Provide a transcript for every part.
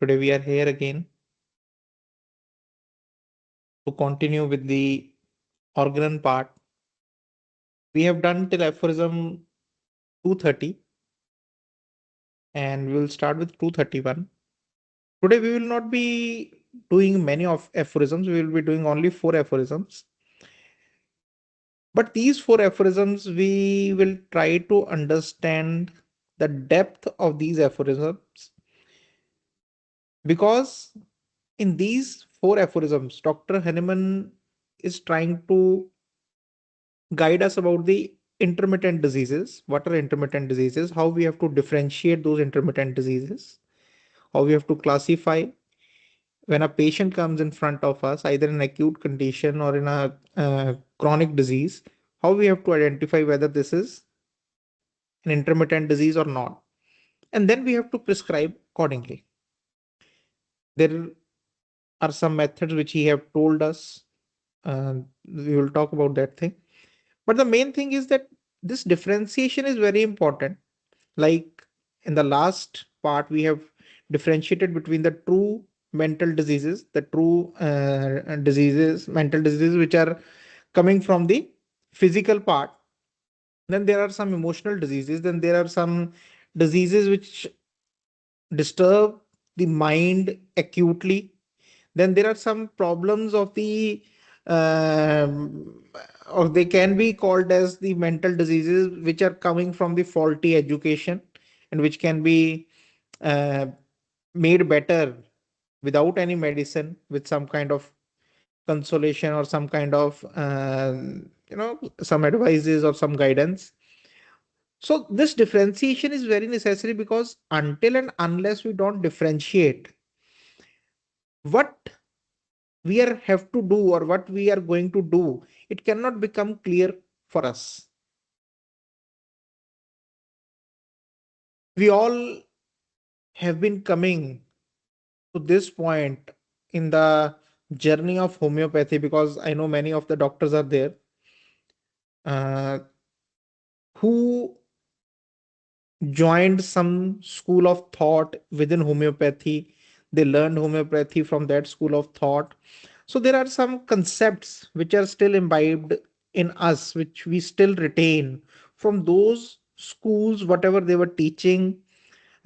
Today we are here again to continue with the Organon part. We have done till aphorism 230 and we will start with 231. Today we will not be doing many of aphorisms, we will be doing only 4 aphorisms. But these 4 aphorisms, we will try to understand the depth of these aphorisms because in these 4 aphorisms, Dr. Henneman is trying to guide us about the intermittent diseases. What are intermittent diseases? How we have to differentiate those intermittent diseases? How we have to classify when a patient comes in front of us, either in acute condition or in a chronic disease? How we have to identify whether this is an intermittent disease or not? And then we have to prescribe accordingly. There are some methods which he have told us. We will talk about that thing. But the main thing is that this differentiation is very important. Like in the last part, we have differentiated between the true mental diseases, the true diseases, mental diseases, which are coming from the physical part. Then there are some emotional diseases. Then there are some diseases which disturb the mind acutely. Then there are some problems of the or they can be called as the mental diseases which are coming from the faulty education and which can be uh, made better without any medicine, with some kind of consolation or some kind of some advices or some guidance. So this differentiation is very necessary because until and unless we don't differentiate what we are have to do or what we are going to do, it cannot become clear for us. We all have been coming to this point in the journey of homeopathy because I know many of the doctors are there uh, who joined some school of thought within homeopathy. They learned homeopathy from that school of thought. So there are some concepts which are still imbibed in us, which we still retain from those schools, whatever they were teaching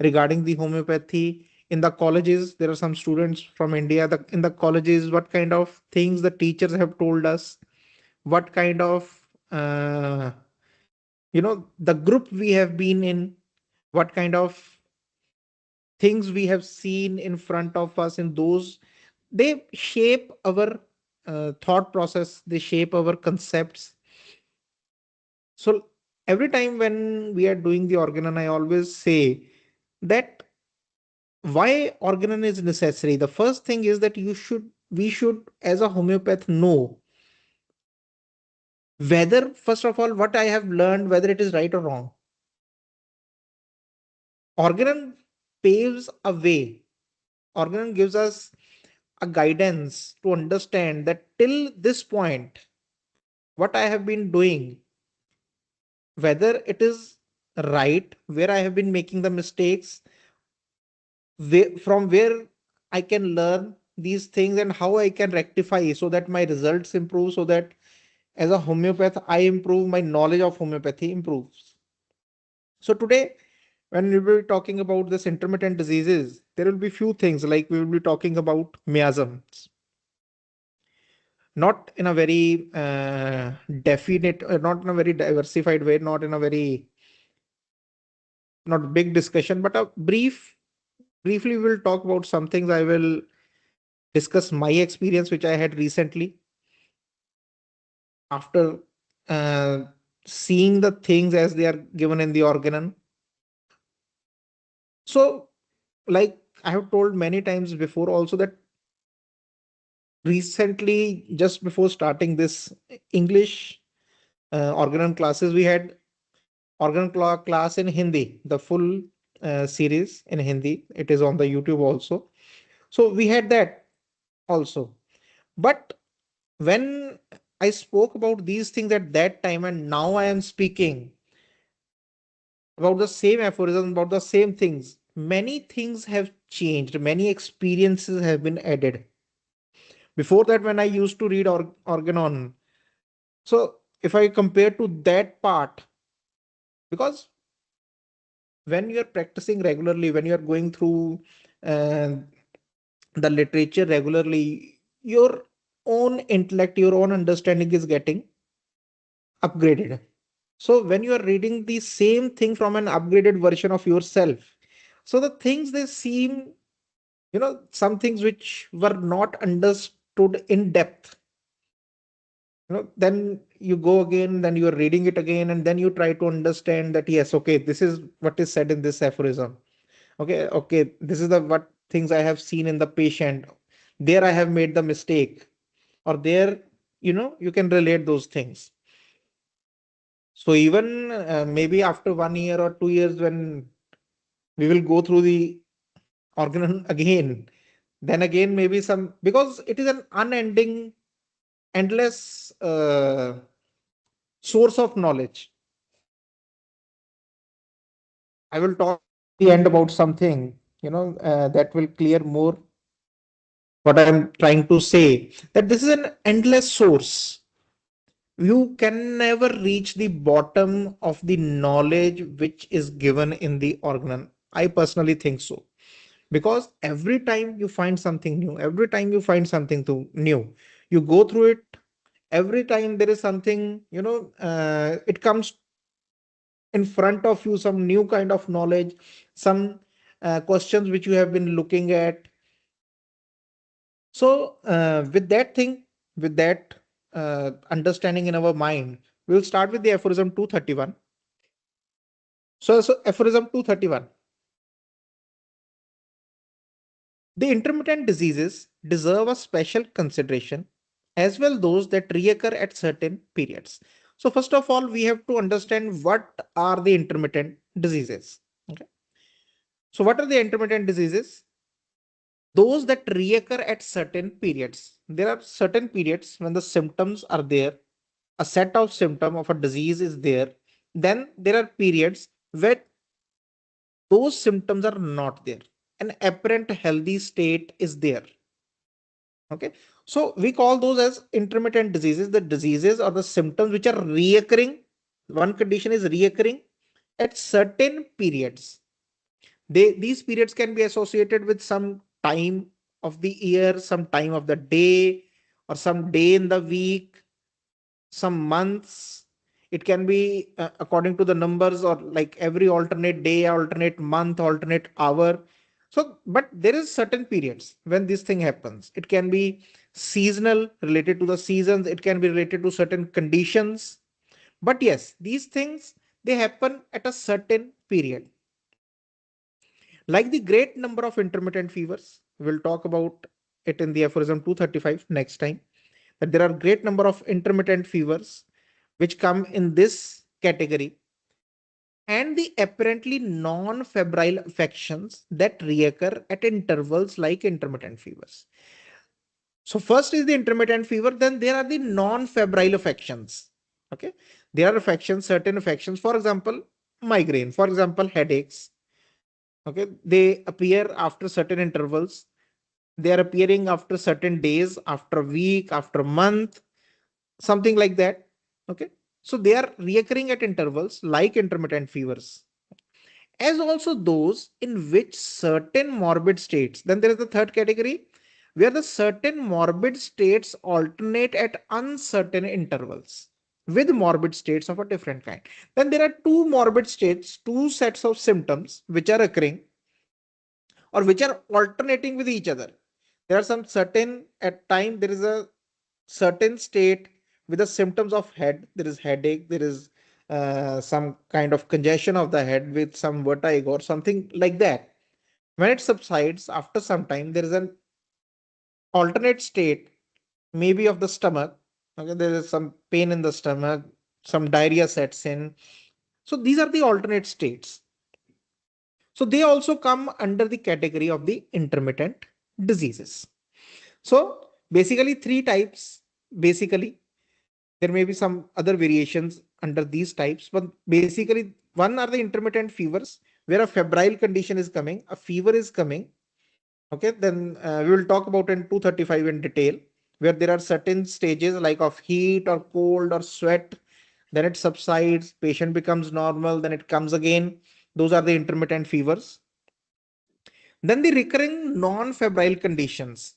regarding the homeopathy. In the colleges, there are some students from India. In the colleges, what kind of things the teachers have told us, what kind of the group we have been in, what kind of things we have seen in front of us in those, they shape our thought process, they shape our concepts. So every time when we are doing the organon, I always say that why organon is necessary. The first thing is that we should as a homeopath know whether, first of all, what I have learned, whether it is right or wrong. Organon paves a way. Organon gives us a guidance to understand that till this point, what I have been doing, whether it is right, where I have been making the mistakes, from where I can learn these things and how I can rectify so that my results improve, so that as a homeopath, I improve, my knowledge of homeopathy improves. So today, when we will be talking about this intermittent diseases, there will be few things like we will be talking about miasms, not in a very definite, not in a very diversified way, not in a very not big discussion, but a briefly we'll talk about some things. I will discuss my experience which I had recently after uh, seeing the things as they are given in the organon. So, like I have told many times before also that recently, just before starting this English organon classes, we had organon class in Hindi, the full series in Hindi. It is on the YouTube also. So we had that also. But when I spoke about these things at that time, and now I am speaking about the same aphorism, about the same things. many things have changed, many experiences have been added. Before that, when I used to read Organon, so if I compare to that part, because when you are practicing regularly, when you are going through uh, the literature regularly, your own intellect, your own understanding is getting upgraded. So when you are reading the same thing from an upgraded version of yourself, so the things they seem, some things which were not understood in depth, then you go again, then you are reading it again, and then you try to understand that, yes, okay, this is what is said in this aphorism. Okay, this is the what things I have seen in the patient. There I have made the mistake, or there, you can relate those things. So even maybe after 1 year or 2 years, when we will go through the organ again, then again maybe some, because it is an unending, endless source of knowledge. I will talk at the end about something, that will clear more what I'm trying to say. That this is an endless source. You can never reach the bottom of the knowledge which is given in the organon. I personally think so, because every time you find something new, every time you find something new, you go through it. Every time there is something, it comes in front of you, some new kind of knowledge, some questions which you have been looking at. So with that thing, with that understanding in our mind, we'll start with the aphorism 231. So aphorism 231: the intermittent diseases deserve a special consideration, as well those that reoccur at certain periods. So first of all, we have to understand what are the intermittent diseases. Okay. So what are the intermittent diseases? Those that reoccur at certain periods. There are certain periods when the symptoms are there, a set of symptom of a disease is there. Then there are periods where those symptoms are not there. An apparent healthy state is there. Okay. So we call those as intermittent diseases, the diseases or the symptoms which are reoccurring. One condition is reoccurring at certain periods. These periods can be associated with some time of the year, some time of the day, or some day in the week, some months. It can be according to the numbers, or like every alternate day, alternate month, alternate hour. So but there is certain periods when this thing happens. It can be seasonal, related to the seasons. It can be related to certain conditions. But yes, these things, they happen at a certain period. Like the great number of intermittent fevers, we'll talk about it in the aphorism 235 next time, that there are great number of intermittent fevers which come in this category, and the apparently non-febrile affections that reoccur at intervals like intermittent fevers. So first is the intermittent fever, then there are the non-febrile affections. Okay. There are affections, certain affections, for example, migraine, for example, headaches. Okay. They appear after certain intervals. They are appearing after certain days, after a week, after a month, something like that. Okay. So they are reoccurring at intervals like intermittent fevers, as also those in which certain morbid states. Then there is the third category, where the certain morbid states alternate at uncertain intervals with morbid states of a different kind. Then there are two morbid states, two sets of symptoms which are occurring or which are alternating with each other. There are some certain, at time there is a certain state with the symptoms of head. There is headache, there is some kind of congestion of the head with some vertigo or something like that. When it subsides after some time, there is an alternate state, maybe of the stomach. Okay, there is some pain in the stomach, some diarrhea sets in. So these are the alternate states. So they also come under the category of the intermittent diseases. So basically three types. Basically, there may be some other variations under these types, but basically one are the intermittent fevers, where a febrile condition is coming, a fever is coming. Okay, then we will talk about in 235 in detail, where there are certain stages like of heat or cold or sweat, then it subsides, patient becomes normal, then it comes again. Those are the intermittent fevers. Then the recurring non-febrile conditions,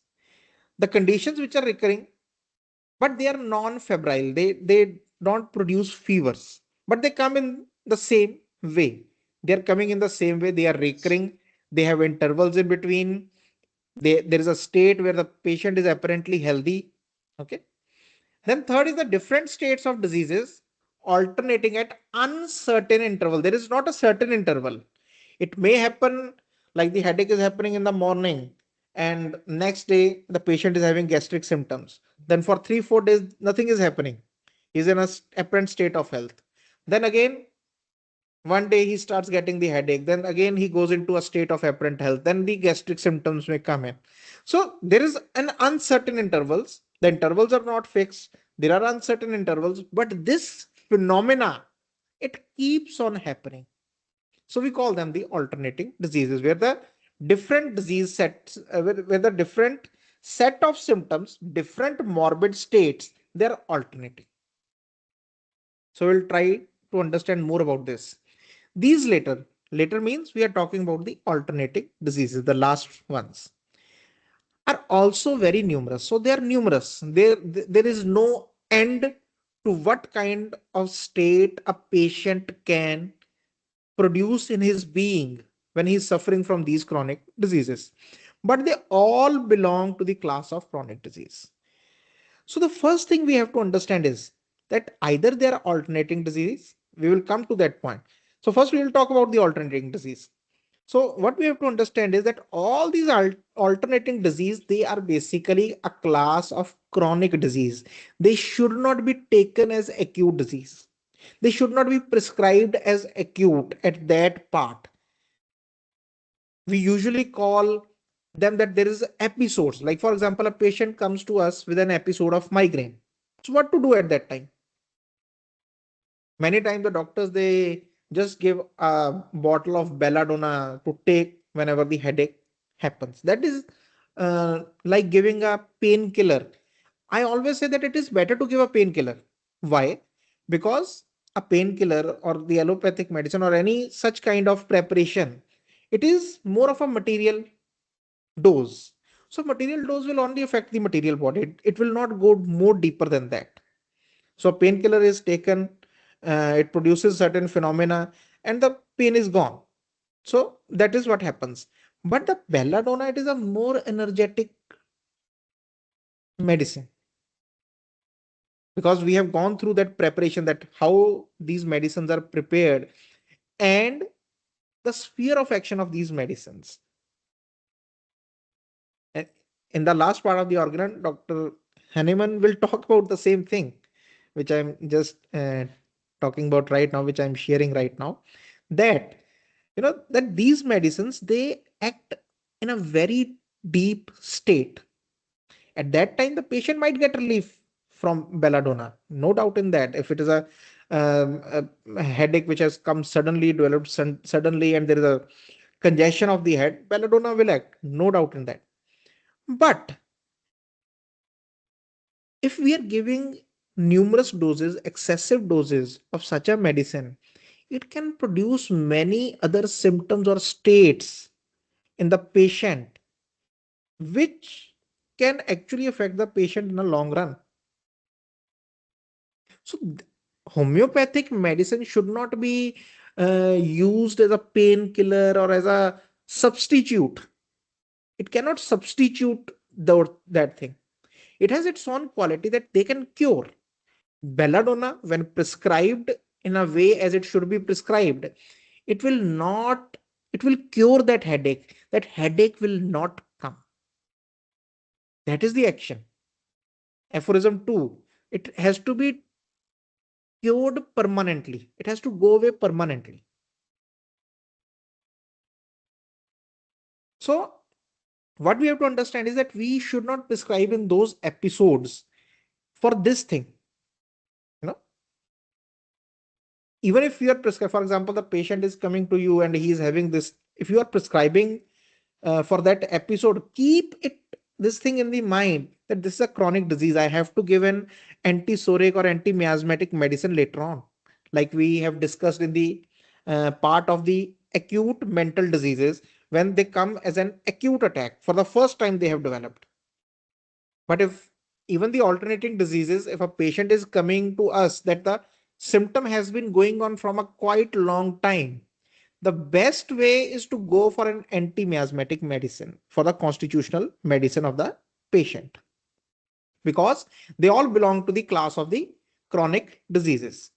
the conditions which are recurring, but they are non-febrile. They don't produce fevers, but they come in the same way. They are coming in the same way. They are recurring. They have intervals in between. There is a state where the patient is apparently healthy. Okay. Then third is the different states of diseases alternating at uncertain interval. There is not a certain interval. It may happen like the headache is happening in the morning and next day the patient is having gastric symptoms. Then for 3 4 days nothing is happening. He's in a apparent state of health. Then again one day he starts getting the headache, then again he goes into a state of apparent health, then the gastric symptoms may come in. So there is an uncertain intervals, the intervals are not fixed, there are uncertain intervals, but this phenomena, it keeps on happening. So we call them the alternating diseases, where the different disease sets, where the different set of symptoms, different morbid states, they're alternating. So we'll try to understand more about this. These later means we are talking about the alternating diseases, the last ones are also very numerous. So they are numerous. There is no end to what kind of state a patient can produce in his being when he is suffering from these chronic diseases. But they all belong to the class of chronic disease. So the first thing we have to understand is that either they are alternating disease, we will come to that point. So first we will talk about the alternating disease. So what we have to understand is that all these alternating disease, they are basically a class of chronic disease. They should not be taken as acute disease. They should not be prescribed as acute at that part. We usually call them that there is episodes. Like for example, a patient comes to us with an episode of migraine. So what to do at that time? Many times the doctors, they just give a bottle of belladonna to take whenever the headache happens. That is like giving a painkiller. I always say that it is better to give a painkiller. Why? Because a painkiller or the allopathic medicine or any such kind of preparation, it is more of a material dose. So material dose will only affect the material body. It will not go more deeper than that. So painkiller is taken, it produces certain phenomena, and the pain is gone. So that is what happens. But the belladonna, it is a more energetic medicine, because we have gone through that preparation, that how these medicines are prepared and the sphere of action of these medicines. And in the last part of the organon, Dr. Hanneman will talk about the same thing, which I'm just talking about right now, which I'm sharing right now. That that these medicines, they act in a very deep state. At that time the patient might get relief from belladonna, no doubt in that. If it is a headache which has come suddenly, developed suddenly, and there is a congestion of the head, belladonna will act, no doubt in that. But if we are giving numerous doses, excessive doses of such a medicine, it can produce many other symptoms or states in the patient, which can actually affect the patient in the long run. So, homeopathic medicine should not be used as a painkiller or as a substitute. It cannot substitute that thing. It has its own quality that they can cure. Belladonna, when prescribed in a way as it should be prescribed, it will not, it will cure that headache. That headache will not come. That is the action. Aphorism 2, it has to be cured permanently. It has to go away permanently. So, what we have to understand is that we should not prescribe in those episodes for this thing. You know, Even if you are prescribing, for example, the patient is coming to you and he is having this, if you are prescribing for that episode, keep it this thing in the mind that this is a chronic disease. I have to give an anti-psoriatic or anti-miasmatic medicine later on, like we have discussed in the part of the acute mental diseases, when they come as an acute attack for the first time they have developed. But if even the alternating diseases, if a patient is coming to us that the symptom has been going on from a quite long time, the best way is to go for an anti-miasmatic medicine for the constitutional medicine of the patient, because they all belong to the class of the chronic diseases.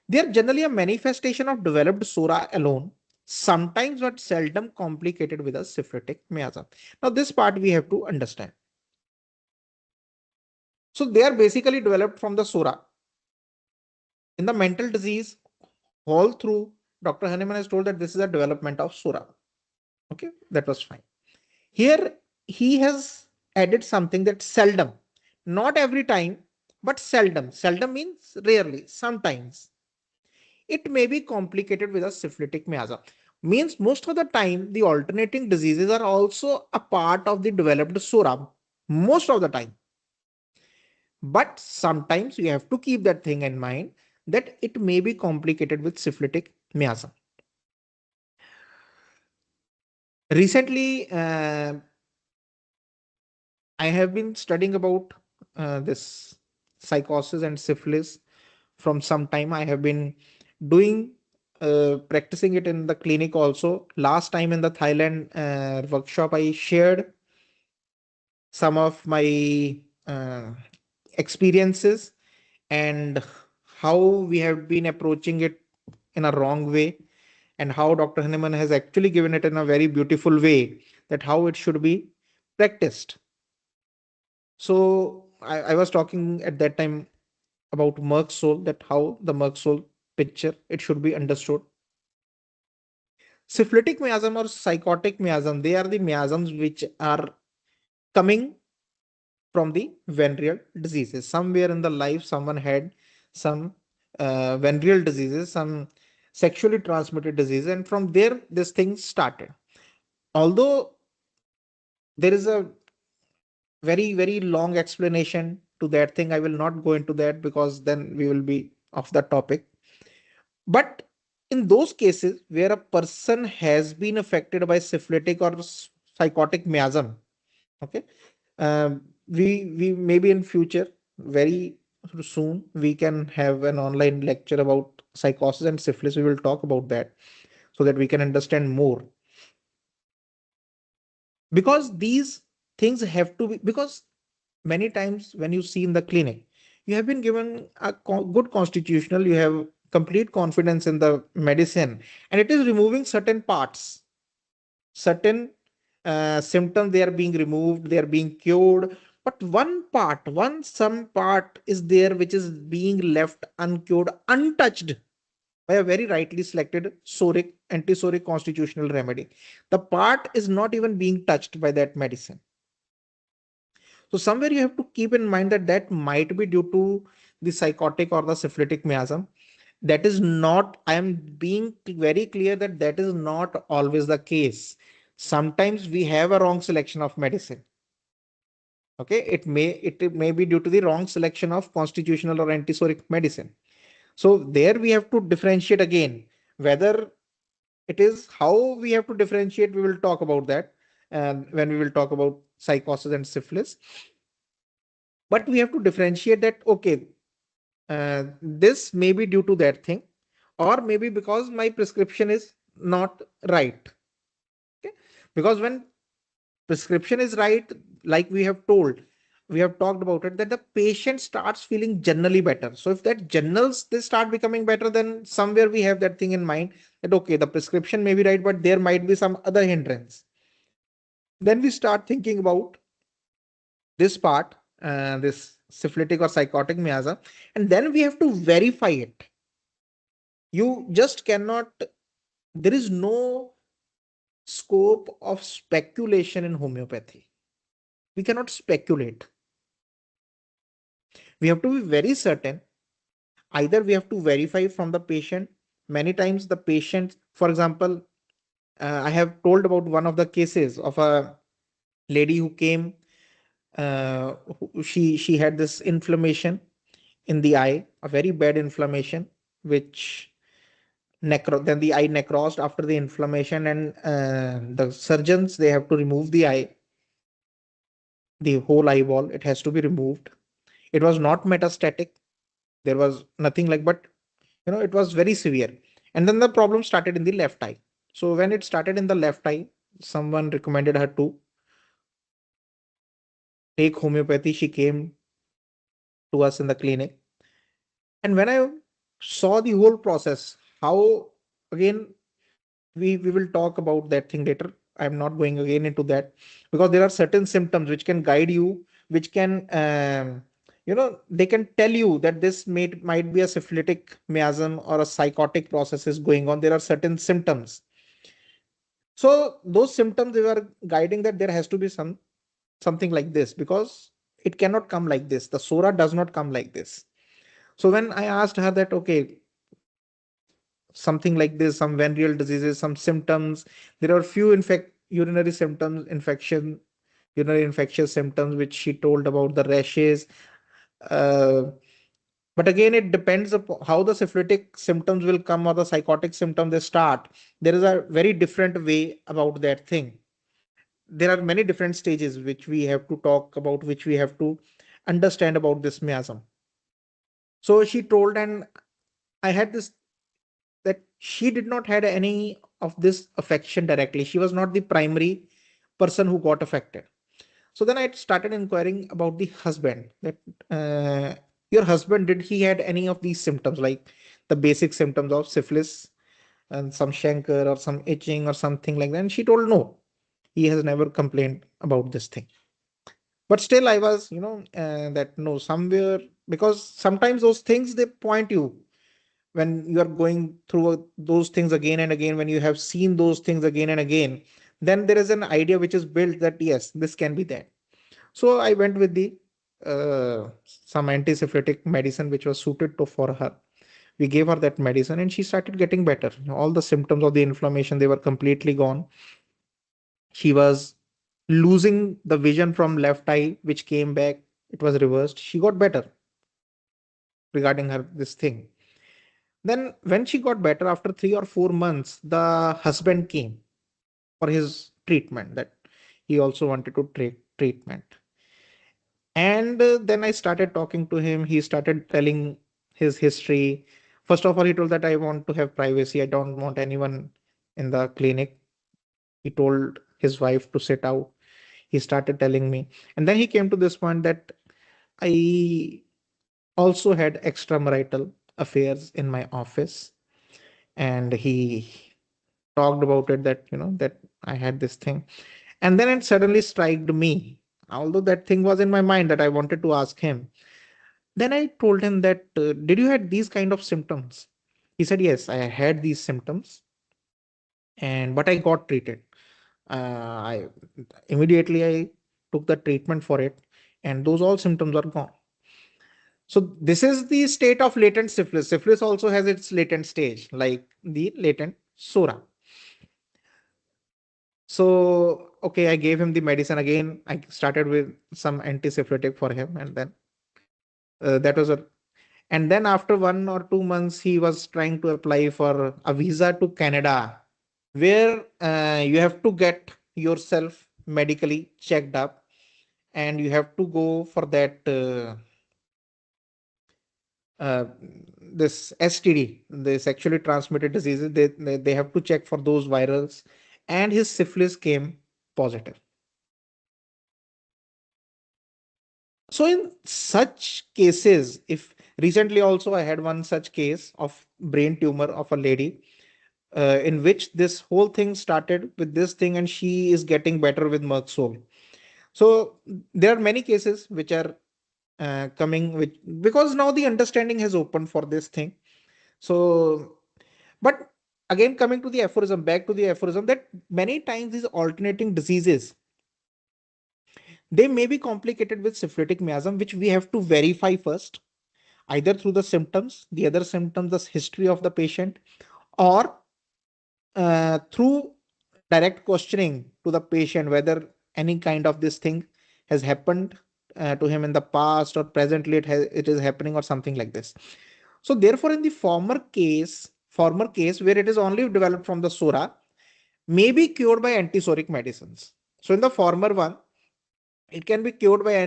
They are generally a manifestation of developed psora alone, sometimes but seldom complicated with a syphilitic miasm. Now, this part we have to understand. So, they are basically developed from the psora. In the mental disease, all through, Dr. Hahnemann has told that this is a development of psora. Okay, that was fine. Here, he has added something that seldom, not every time, but seldom. Seldom means rarely, sometimes. It may be complicated with a syphilitic miasm. Means most of the time, the alternating diseases are also a part of the developed psora. Most of the time. But sometimes you have to keep that thing in mind that it may be complicated with syphilitic miasm. Recently, I have been studying about this psychosis and syphilis from some time. I have been doing practicing it in the clinic also. Last time in the Thailand workshop, I shared some of my experiences and how we have been approaching it in a wrong way, and how Dr. Hahnemann has actually given it in a very beautiful way that how it should be practiced. So I was talking at that time about Merck's soul, that how the Merck soul picture it should be understood. Syphilitic miasm or psychotic miasm, they are the miasms which are coming from the venereal diseases. Somewhere in the life, someone had some venereal diseases, some sexually transmitted disease, and from there this thing started. Although there is a very long explanation to that thing, I will not go into that because then we will be off the topic. But in those cases where a person has been affected by syphilitic or psychotic miasm, okay, we maybe in future very soon we can have an online lecture about psychosis and syphilis. We will talk about that so that we can understand more, because these things have to be, because many times when you see in the clinic, you have been given a good constitutional, you have complete confidence in the medicine, and it is removing certain parts, certain symptoms, they are being removed, they are being cured, but some part is there which is being left uncured, untouched by a very rightly selected psoric anti-psoric constitutional remedy. The part is not even being touched by that medicine. So somewhere you have to keep in mind that that might be due to the psychotic or the syphilitic miasm. That is not, I am being very clear that that is not always the case. Sometimes we have a wrong selection of medicine. Okay, it may be due to the wrong selection of constitutional or antisoric medicine. So there we have to differentiate again whether it is how we have to differentiate. We will talk about that and when we will talk about psychosis and syphilis. But we have to differentiate that, okay, this may be due to that thing, or maybe because my prescription is not right. Okay, because when prescription is right, like we have talked about it, that the patient starts feeling generally better. So if that generals they start becoming better, then somewhere we have that thing in mind that okay, the prescription may be right, but there might be some other hindrance. Then we start thinking about this part, this syphilitic or psychotic miasm, and then we have to verify it. You just cannot, there is no scope of speculation in homeopathy. We cannot speculate. We have to be very certain. Either we have to verify from the patient, Many times the patient, for example, I have told about one of the cases of a lady who came. She had this inflammation in the eye, a very bad inflammation, which then the eye necrosed after the inflammation, and the surgeons, they have to remove the eye, the whole eyeball. It has to be removed. It was not metastatic. There was nothing like, but it was very severe. And then the problem started in the left eye. So when it started in the left eye, someone recommended her to take homeopathy. She came to us in the clinic. And when I saw the whole process, how, again, we will talk about that thing later. I'm not going again into that, because there are certain symptoms which can guide you, which can they can tell you that this might be a syphilitic miasm or a psychotic process is going on. There are certain symptoms. So those symptoms, they were guiding that there has to be something like this, because it cannot come like this. The sora does not come like this. So when I asked her that, okay, something like this, some venereal diseases, some symptoms, there are few urinary symptoms, urinary infectious symptoms, which she told about, the rashes. Uh, but again, it depends upon how the syphilitic symptoms will come, or the psychotic symptoms they start. There is a very different way about that thing. There are many different stages which we have to talk about, which we have to understand about this miasm. So she told, and I had this, that she did not had any of this affection directly. She was not the primary person who got affected. So then I started inquiring about the husband, that your husband, did he had any of these symptoms, like the basic symptoms of syphilis and some chancre or some itching or something like that? And she told no, he has never complained about this thing. But still I was, that no, somewhere, because sometimes those things, they point you, when you are going through those things again and again, when you have seen those things again and again, then there is an idea which is built that yes, this can be that. So I went with the some antisyphilitic medicine which was suited to for her. We gave her that medicine and she started getting better. All the symptoms of the inflammation, they were completely gone. She was losing the vision from left eye, which came back. It was reversed. She got better regarding her this thing. Then when she got better after 3 or 4 months, the husband came for his treatment, that he also wanted to take treatment. And then I started talking to him. He started telling his history. First of all, he told that I want to have privacy. I don't want anyone in the clinic. He told his wife to sit out. He started telling me. And then he came to this point that I also had extramarital affairs in my office. And he talked about it, that, that I had this thing. And then it suddenly struck me, although that thing was in my mind that I wanted to ask him. Then I told him that, did you had these kind of symptoms? He said, yes, I had these symptoms, and but I got treated. I immediately I took the treatment for it, and those all symptoms are gone. So this is the state of latent syphilis. Syphilis also has its latent stage, like the latent sora. So okay, I gave him the medicine again. I started with some antisyphilitic for him, and then that was a. And then after 1 or 2 months, he was trying to apply for a visa to Canada, where you have to get yourself medically checked up, and you have to go for that uh, this STD, the sexually transmitted diseases. They have to check for those virals, and his syphilis came positive. So in such cases, if recently also I had one such case of brain tumor of a lady, in which this whole thing started with this thing, and she is getting better with Merxol. So there are many cases which are coming, which, because now the understanding has opened for this thing. So, but again, coming to the aphorism, back to the aphorism, that many times these alternating diseases, they may be complicated with syphilitic miasm, which we have to verify first, either through the symptoms, the other symptoms, the history of the patient, or through direct questioning to the patient whether any kind of this thing has happened to him in the past, or presently it is happening, or something like this. So therefore, in the former case where it is only developed from the sora, may be cured by antisoric medicines. So in the former one, it can be cured by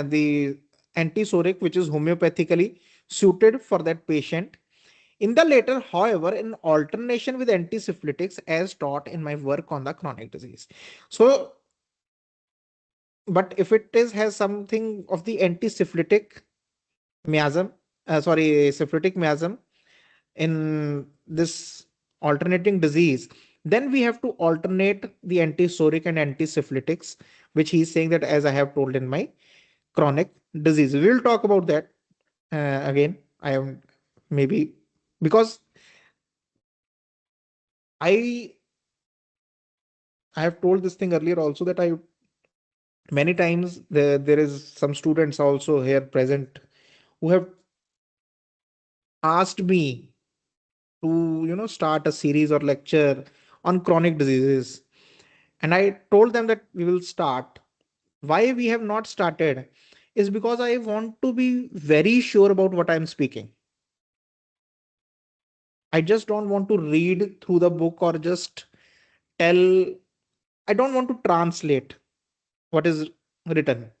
the antisoric, which is homeopathically suited for that patient. In the later, however, in alternation with antisyphilitics as taught in my work on the chronic disease. So, but if it is has something of the antisyphilitic miasm, syphilitic miasm in this alternating disease, then we have to alternate the antisoric and antisyphilitics, which he's saying that as I have told in my chronic disease. We will talk about that again. I am maybe because I I have told this thing earlier also that I many times there is some students also here present who have asked me to start a series or lecture on chronic diseases, and I told them that we will start. Why we have not started is because I want to be very sure about what I'm speaking. I just don't want to read through the book or just tell. I don't want to translate what is written.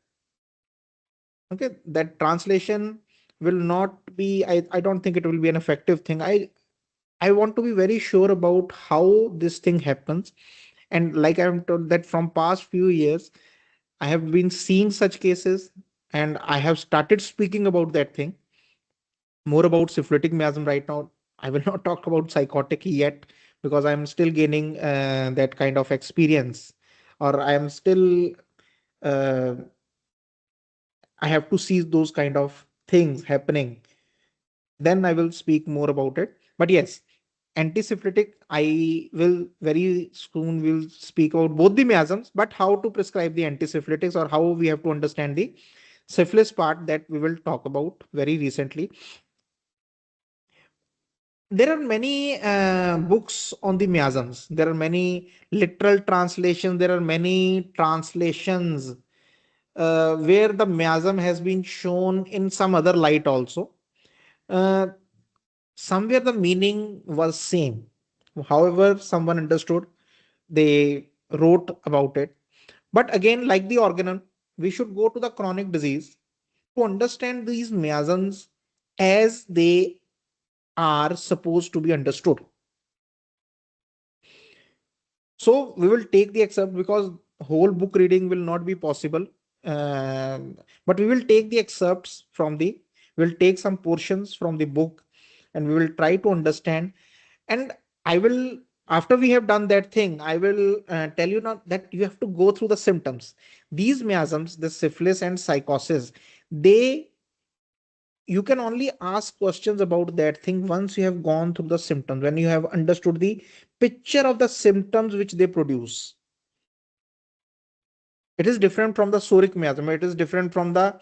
Okay, that translation will not be, I don't think it will be an effective thing. I want to be very sure about how this thing happens. And like I'm told that from past few years, I have been seeing such cases, and I have started speaking about that thing, more about syphilitic miasm right now. I will not talk about psychotic yet because I'm still gaining that kind of experience, or I am still uh, I have to see those kind of things happening. Then I will speak more about it. But yes, antisyphilitic, I will very soon will speak about both the miasms, but how to prescribe the antisyphilitics, or how we have to understand the syphilis part, that we will talk about very recently. There are many books on the miasms. There are many literal translations. There are many translations where the miasm has been shown in some other light also. Uh, Somewhere the meaning was same. However, someone understood, they wrote about it. But again, like the organon, we should go to the chronic disease to understand these miasms as they are supposed to be understood. So we will take the excerpt because whole book reading will not be possible. But we will take the excerpts from the, we'll take some portions from the book, and we will try to understand. And I will, after we have done that thing, I will tell you now that you have to go through the symptoms. These miasms, the syphilis and psychosis, they, you can only ask questions about that thing once you have gone through the symptoms, when you have understood the picture of the symptoms which they produce. It is different from the psoric miasm. It is different from the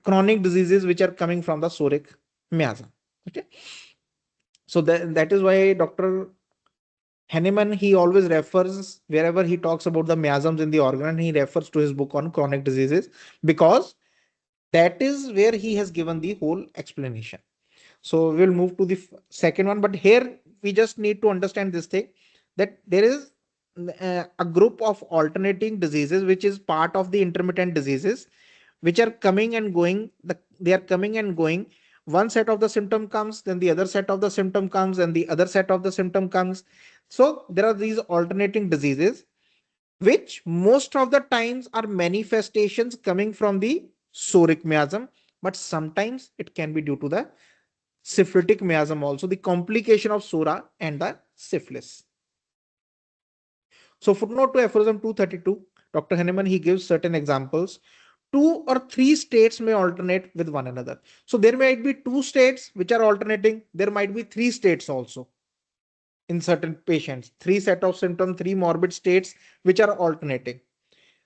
chronic diseases which are coming from the psoric miasm. Okay, so that is why Dr. Henneman, he always refers, wherever he talks about the miasms in the organ, he refers to his book on chronic diseases, because that is where he has given the whole explanation. So we'll move to the second one. But here we just need to understand this thing, that there is a group of alternating diseases which is part of the intermittent diseases, which are coming and going. They are coming and going. One set of the symptom comes, then the other set of the symptom comes, and the other set of the symptom comes. So there are these alternating diseases, which most of the times are manifestations coming from the psoric miasm, but sometimes it can be due to the syphilitic miasm also, the complication of sora and the syphilis. So footnote to aphorism 232, Dr. Henneman, he gives certain examples. Two or three states may alternate with one another. So there might be two states which are alternating. There might be three states also in certain patients. Three set of symptoms, three morbid states which are alternating.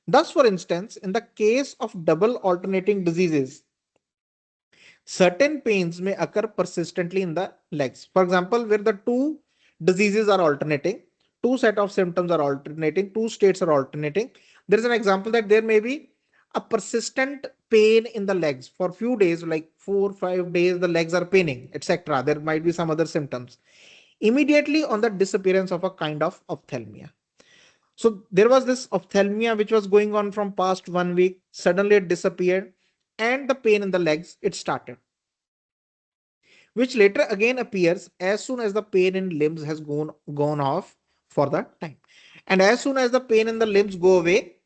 Thus, for instance, in the case of double alternating diseases, Certain pains may occur persistently in the legs. For example, where the two diseases are alternating, two set of symptoms are alternating, two states are alternating. There is an example that there may be a persistent pain in the legs for few days, like 4 5 days, the legs are paining, etc. There might be some other symptoms. Immediately on the disappearance of a kind of ophthalmia. So there was this ophthalmia which was going on from past 1 week. Suddenly it disappeared, and the pain in the legs it started, which later again appears as soon as the pain in limbs has gone off for the time. And as soon as the pain in the limbs go away,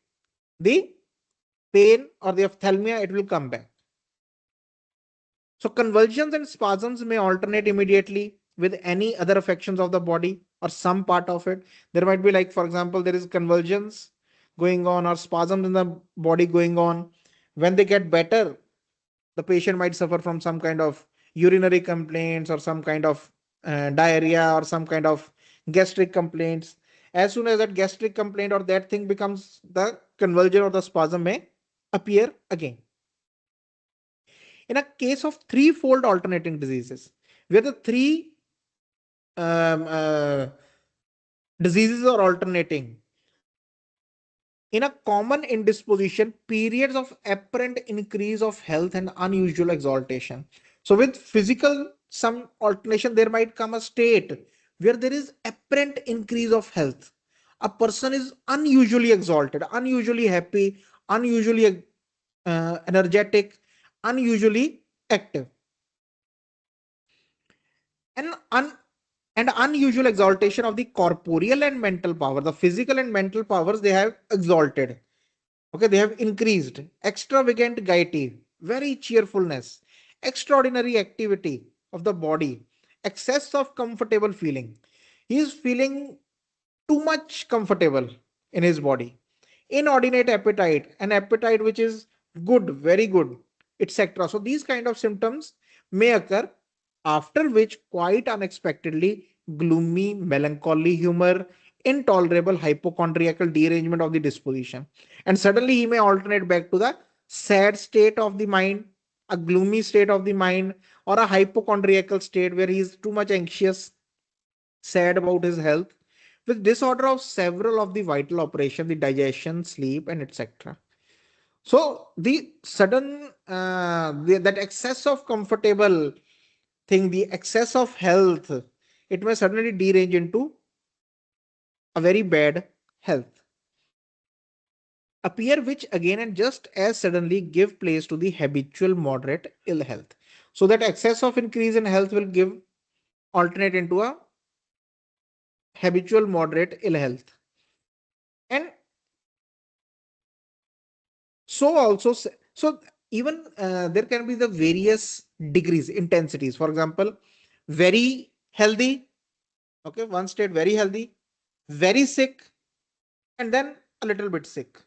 the pain or the ophthalmia it will come back. So convulsions and spasms may alternate immediately with any other affections of the body or some part of it. There might be, like, for example, there is convulsions going on or spasms in the body going on. When they get better, the patient might suffer from some kind of urinary complaints or some kind of diarrhea or some kind of gastric complaints. As soon as that gastric complaint or that thing becomes, the convulsion or the spasm may appear again. In a case of threefold alternating diseases, where the three um, uh, diseases are alternating, in a common indisposition, periods of apparent increase of health and unusual exaltation. So, with physical some alternation, there might come a state where there is apparent increase of health. A person is unusually exalted, unusually happy, unusually energetic, unusually active. And and unusual exaltation of the corporeal and mental power. The physical and mental powers they have exalted. Okay, they have increased. Extravagant gaiety, very cheerfulness, extraordinary activity of the body, excess of comfortable feeling. He is feeling too much comfortable in his body. Inordinate appetite, an appetite which is good, very good, etc. So these kind of symptoms may occur, after which quite unexpectedly gloomy, melancholy humor, intolerable hypochondriacal derangement of the disposition. And suddenly he may alternate back to the sad state of the mind, a gloomy state of the mind, or a hypochondriacal state where he is too much anxious, sad about his health, with disorder of several of the vital operations, the digestion, sleep, and etc. So the sudden that excess of comfortable thing, the excess of health, it may suddenly derange into a very bad health. Appear which again and just as suddenly give place to the habitual moderate ill health. So that excess of increase in health will give alternate into a habitual moderate ill health. And so also so even there can be the various degrees, intensities. For example, very healthy, okay, one state very healthy, very sick, and then a little bit sick,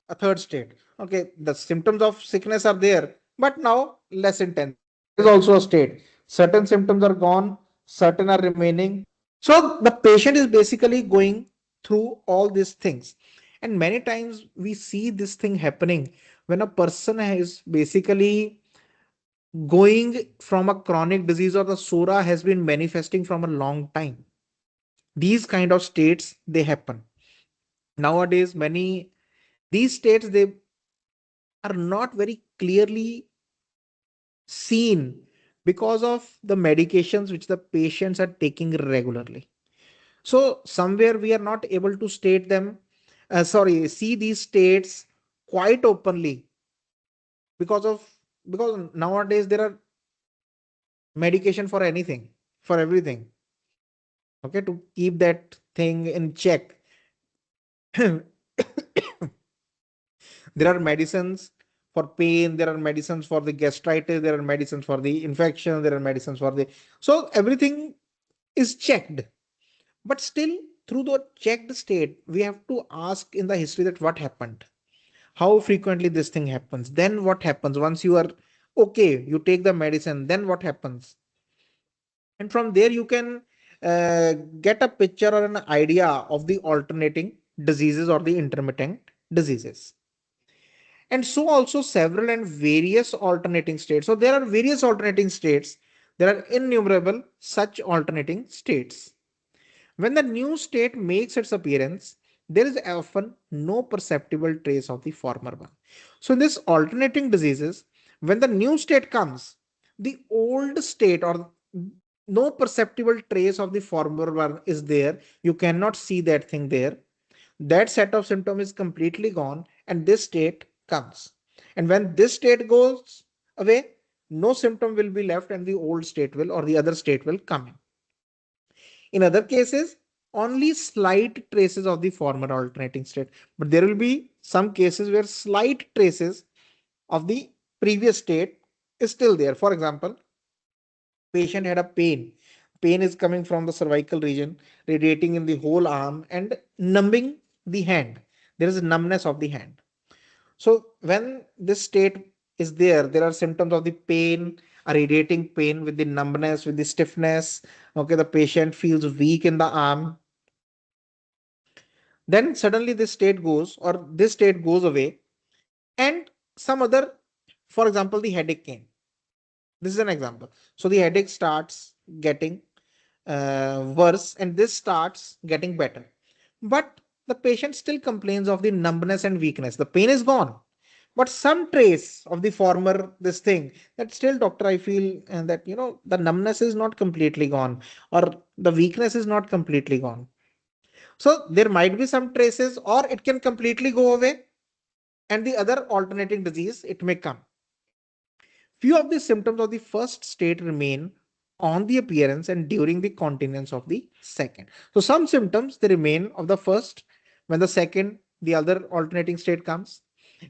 a third state. Okay, the symptoms of sickness are there, but now less intense. There is also a state. Certain symptoms are gone, certain are remaining. So the patient is basically going through all these things. And many times we see this thing happening when a person is basically going from a chronic disease or the sora has been manifesting from a long time. These kind of states they happen. Nowadays, many these states they are not very clearly seen because of the medications which the patients are taking regularly. So somewhere we are not able to state them, see these states quite openly because of because nowadays there are medication for anything, for everything. Okay, to keep that thing in check. There are medicines for pain, there are medicines for the gastritis, there are medicines for the infection, there are medicines for the, so everything is checked. But still, through the checked state, we have to ask in the history that what happened, how frequently this thing happens, then what happens once you are okay, you take the medicine, then what happens. And from there you can get a picture or an idea of the alternating diseases or the intermittent diseases. And so also several and various alternating states. So there are various alternating states. There are innumerable such alternating states. When the new state makes its appearance, there is often no perceptible trace of the former one. So in this alternating diseases, when the new state comes, the old state or no perceptible trace of the former one is there. You cannot see that thing there. That set of symptom is completely gone and this state comes. And when this state goes away, no symptom will be left and the old state will or the other state will come in. In other cases, only slight traces of the former alternating state, but there will be some cases where slight traces of the previous state is still there. For example, patient had a pain. Pain is coming from the cervical region, radiating in the whole arm and numbing the hand. There is a numbness of the hand. So when this state is there, there are symptoms of the pain, a radiating pain with the numbness, with the stiffness. Okay, the patient feels weak in the arm. Then suddenly this state goes or this state goes away and some other, for example, the headache came. This is an example. So the headache starts getting worse and this starts getting better. But the patient still complains of the numbness and weakness. The pain is gone, but some trace of the former this thing that still doctor I feel that the numbness is not completely gone or the weakness is not completely gone. So there might be some traces or it can completely go away and the other alternating disease it may come. Few of the symptoms of the first state remain on the appearance and during the continuance of the second. So some symptoms they remain of the first when the second, the other alternating state comes.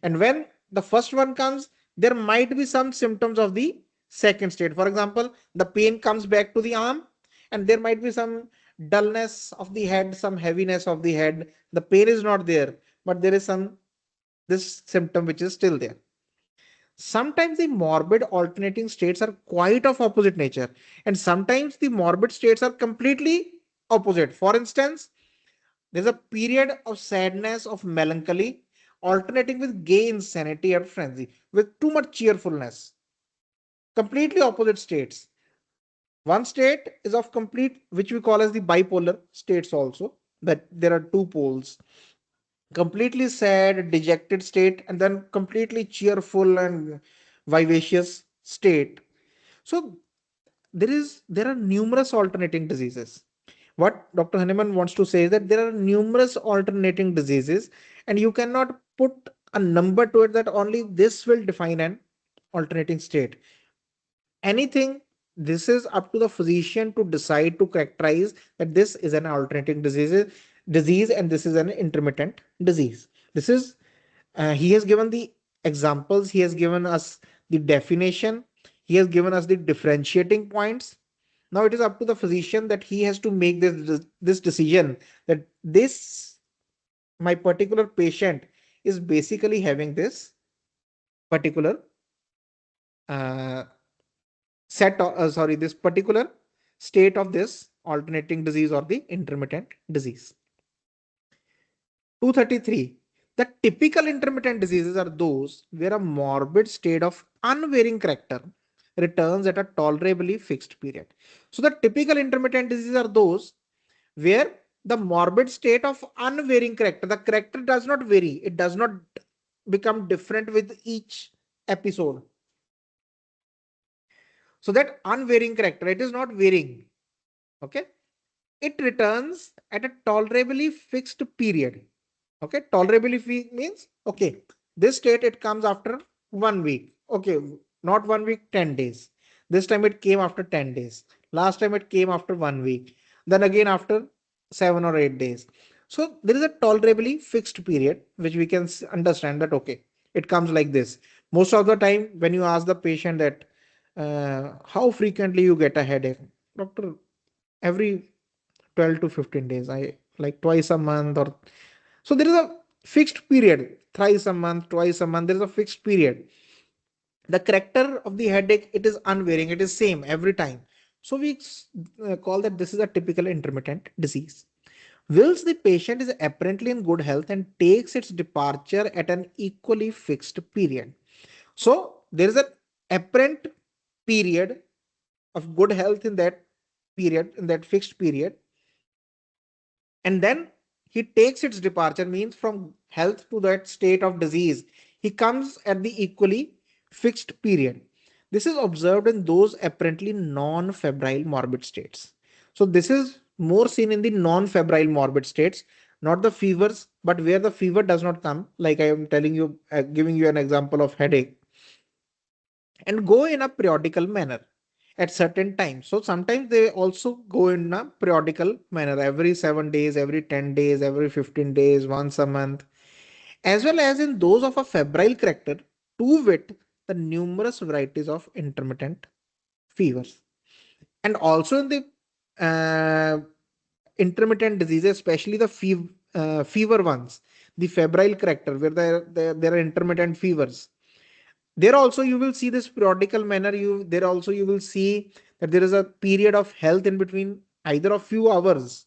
And when the first one comes, there might be some symptoms of the second state. For example, the pain comes back to the arm and there might be some dullness of the head, some heaviness of the head. The pain is not there, but there is some this symptom which is still there. Sometimes the morbid alternating states are quite of opposite nature and sometimes the morbid states are completely opposite. For instance, there's a period of sadness, of melancholy, alternating with gay insanity or frenzy, with too much cheerfulness. Completely opposite states. One state is of complete, which we call as the bipolar states also, that there are two poles. Completely sad, dejected state, and then completely cheerful and vivacious state. So there are numerous alternating diseases. What Dr. Hahnemann wants to say is that there are numerous alternating diseases, and you cannot put a number to it that only this will define an alternating state. Anything, this is up to the physician to decide to characterize that this is an alternating disease and this is an intermittent disease. This is he has given the examples, he has given us the definition, he has given us the differentiating points. Now it is up to the physician that he has to make this decision that this my particular patient is basically having this particular uh, this particular state of this alternating disease or the intermittent disease. 233. The typical intermittent diseases are those where a morbid state of unvarying character returns at a tolerably fixed period. So the typical intermittent diseases are those where the morbid state of unvarying character, the character does not vary, it does not become different with each episode. So that unvarying character, it is not varying. Okay. It returns at a tolerably fixed period. Okay. Tolerably means, okay, this state, it comes after 1 week. Okay. Not 1 week, 10 days. This time it came after 10 days. Last time it came after 1 week. Then again after 7 or 8 days. So there is a tolerably fixed period, which we can understand that, okay, it comes like this. Most of the time when you ask the patient that, how frequently you get a headache? Doctor, every 12 to 15 days. I like twice a month or so there is a fixed period. Thrice a month, twice a month, there is a fixed period. The character of the headache, it is unvarying, it is same every time. So we call that this is a typical intermittent disease. whilst the patient is apparently in good health and takes its departure at an equally fixed period. So there is an apparent period of good health in that period, in that fixed period, and then he takes its departure, means from health to that state of disease he comes at the equally fixed period. This is observed in those apparently non-febrile morbid states. So this is more seen in the non-febrile morbid states, not the fevers, but where the fever does not come, like I am telling you, giving you an example of headache, and go in a periodical manner at certain times. So sometimes they also go in a periodical manner, every 7 days, every 10 days, every 15 days, once a month, as well as in those of a febrile character, to wit, the numerous varieties of intermittent fevers. And also in the intermittent diseases, especially the fever ones, the febrile character, where there are intermittent fevers, there also you will see this periodical manner. There also you will see that there is a period of health in between, either of few hours,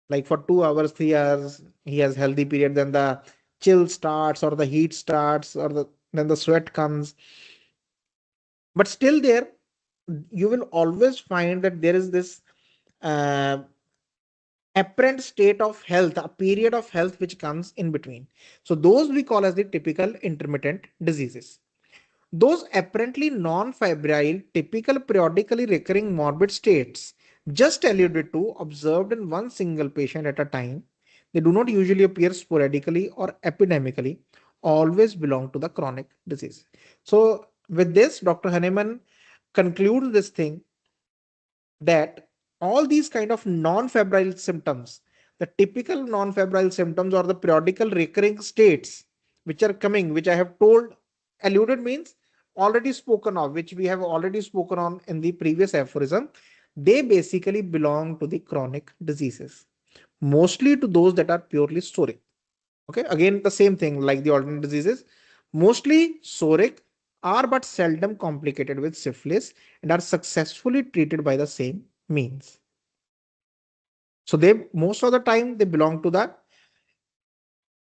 like for 2 hours, 3 hours he has healthy period, then the chill starts or the heat starts or then the sweat comes. But still there, you will always find that there is this uh, apparent state of health, a period of health which comes in between. So those we call as the typical intermittent diseases. Those apparently non-febrile, typical periodically recurring morbid states just alluded to, observed in one single patient at a time, they do not usually appear sporadically or epidemically, always belong to the chronic disease. So with this, Dr. Hahnemann concludes this thing, that all these kind of non-febrile symptoms, the typical non-febrile symptoms or the periodical recurring states which are coming, which I have told, alluded means already spoken of, which we have already spoken on in the previous aphorism, they basically belong to the chronic diseases, mostly to those that are purely soric. Okay, again the same thing like the ordinary diseases, mostly soric, are but seldom complicated with syphilis and are successfully treated by the same means. So they most of the time they belong to the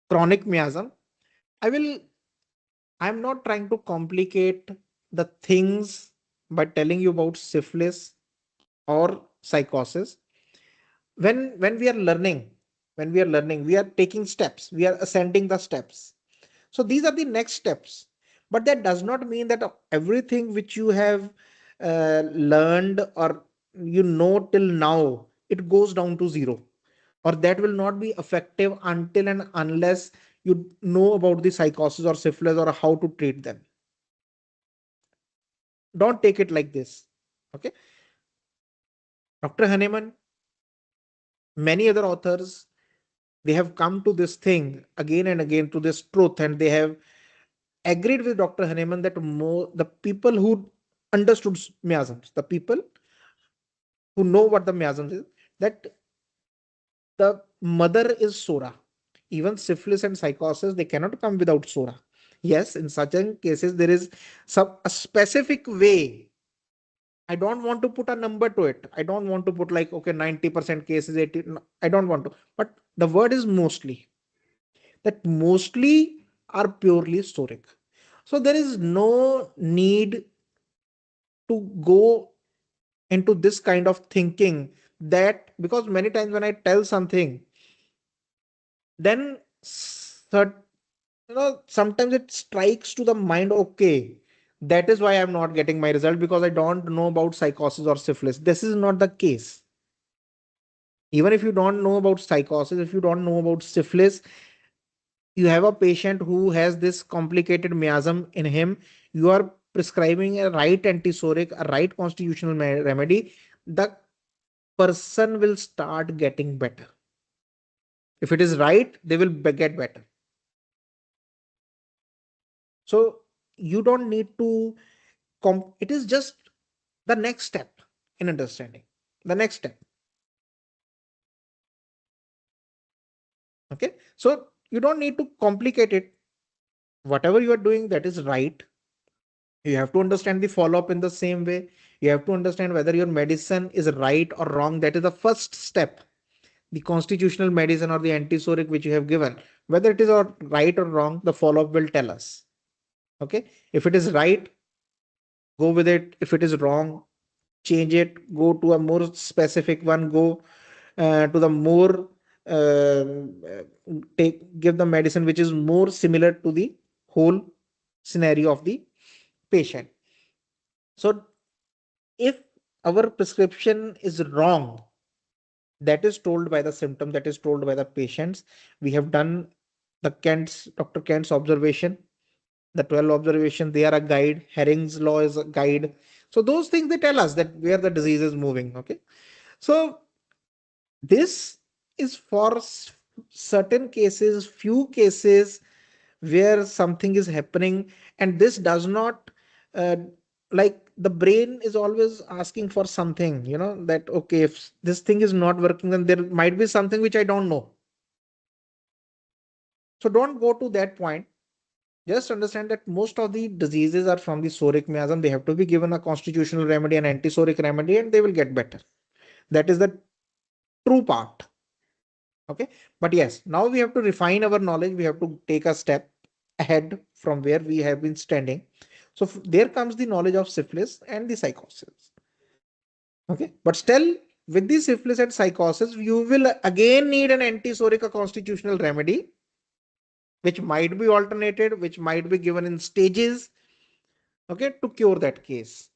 chronic miasm. I will I'm not trying to complicate the things by telling you about syphilis or psychosis. When we are learning, we are taking steps, we are ascending the steps. So these are the next steps. But that does not mean that everything which you have learned or till now, it goes down to zero, or that will not be effective until and unless you know about the psychosis or syphilis or how to treat them. Don't take it like this. Okay. Dr. Hahnemann, many other authors, they have come to this thing again and again, to this truth, and they have agreed with Dr. Hahnemann that more the people who understood miasms, the people who know what the miasms is, that the mother is Sora. Even syphilis and psychosis, they cannot come without Sora. Yes, in certain cases, there is a specific way. I don't want to put a number to it. I don't want to put like, okay, 90% cases, 80. No, I don't want to. But the word is mostly. That mostly are purely storic. So there is no need to go into this kind of thinking, that because many times when I tell something, then sometimes it strikes to the mind, okay, that is why I'm not getting my result, because I don't know about psychosis or syphilis. This is not the case. Even if you don't know about psychosis, if you don't know about syphilis, you have a patient who has this complicated miasm in him, you are prescribing a right antisoric, a right constitutional remedy, the person will start getting better. If it is right, they will get better. So you don't need to it is just the next step in understanding. The next step. Okay. So you don't need to complicate it. Whatever you are doing, that is right. You have to understand the follow up in the same way. You have to understand whether your medicine is right or wrong. That is the first step. the constitutional medicine or the antisoric which you have given, whether it is or right or wrong, the follow-up will tell us. Okay. If it is right, go with it. If it is wrong, change it, go to a more specific one, go to the more take give the medicine which is more similar to the whole scenario of the patient. So if our prescription is wrong, that is told by the symptom, that is told by the patients. We have done the Kent's Dr. Kent's observation, the 12 observation, they are a guide. Herring's law is a guide. So those things they tell us that where the disease is moving. Okay. So this is for certain cases, few cases where something is happening, and this does not uh, like the brain is always asking for something, that okay, if this thing is not working, then there might be something which I don't know. So don't go to that point. Just understand that most of the diseases are from the soric miasm. They have to be given a constitutional remedy, an antisoric remedy, and they will get better. That is the true part. Okay. But yes, now we have to refine our knowledge. We have to take a step ahead from where we have been standing. So there comes the knowledge of syphilis and the psychosis. Okay. But still, with the syphilis and psychosis, you will again need an antisoric, a constitutional remedy, which might be alternated, which might be given in stages, okay, to cure that case.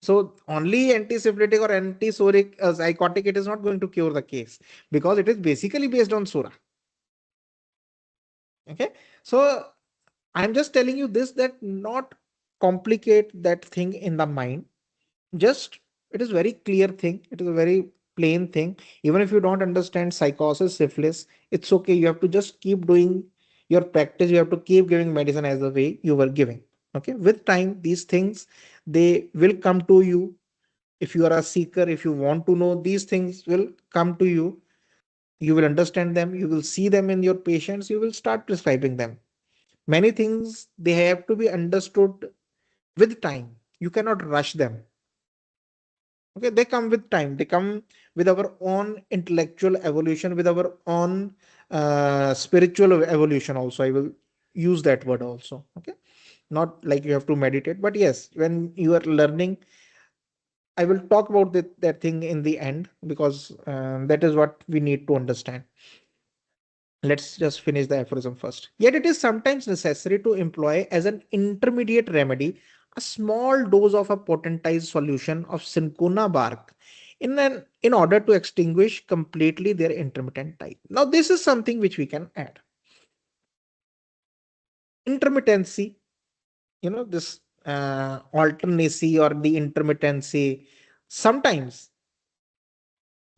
So only antisyphilitic or antisoric psychotic, it is not going to cure the case because it is basically based on Sura. Okay. So I'm just telling you this, that not complicate that thing in the mind. Just it is very clear thing. It is a very plain thing. Even if you don't understand psychosis, syphilis, it's okay. You have to just keep doing your practice. You have to keep giving medicine as the way you were giving. Okay. With time, these things they will come to you. If you are a seeker, if you want to know, these things will come to you. You will understand them. You will see them in your patients. You will start prescribing them. Many things they have to be understood with time. You cannot rush them. Okay, they come with time. They come with our own intellectual evolution, with our own spiritual evolution also. I will use that word also. Okay, not like you have to meditate, but yes, when you are learning, I will talk about that thing in the end because that is what we need to understand. Let's just finish the aphorism first. Yet it is sometimes necessary to employ as an intermediate remedy a small dose of a potentized solution of cinchona bark in order to extinguish completely their intermittent type. Now, this is something which we can add. Intermittency, this alternacy or the intermittency. Sometimes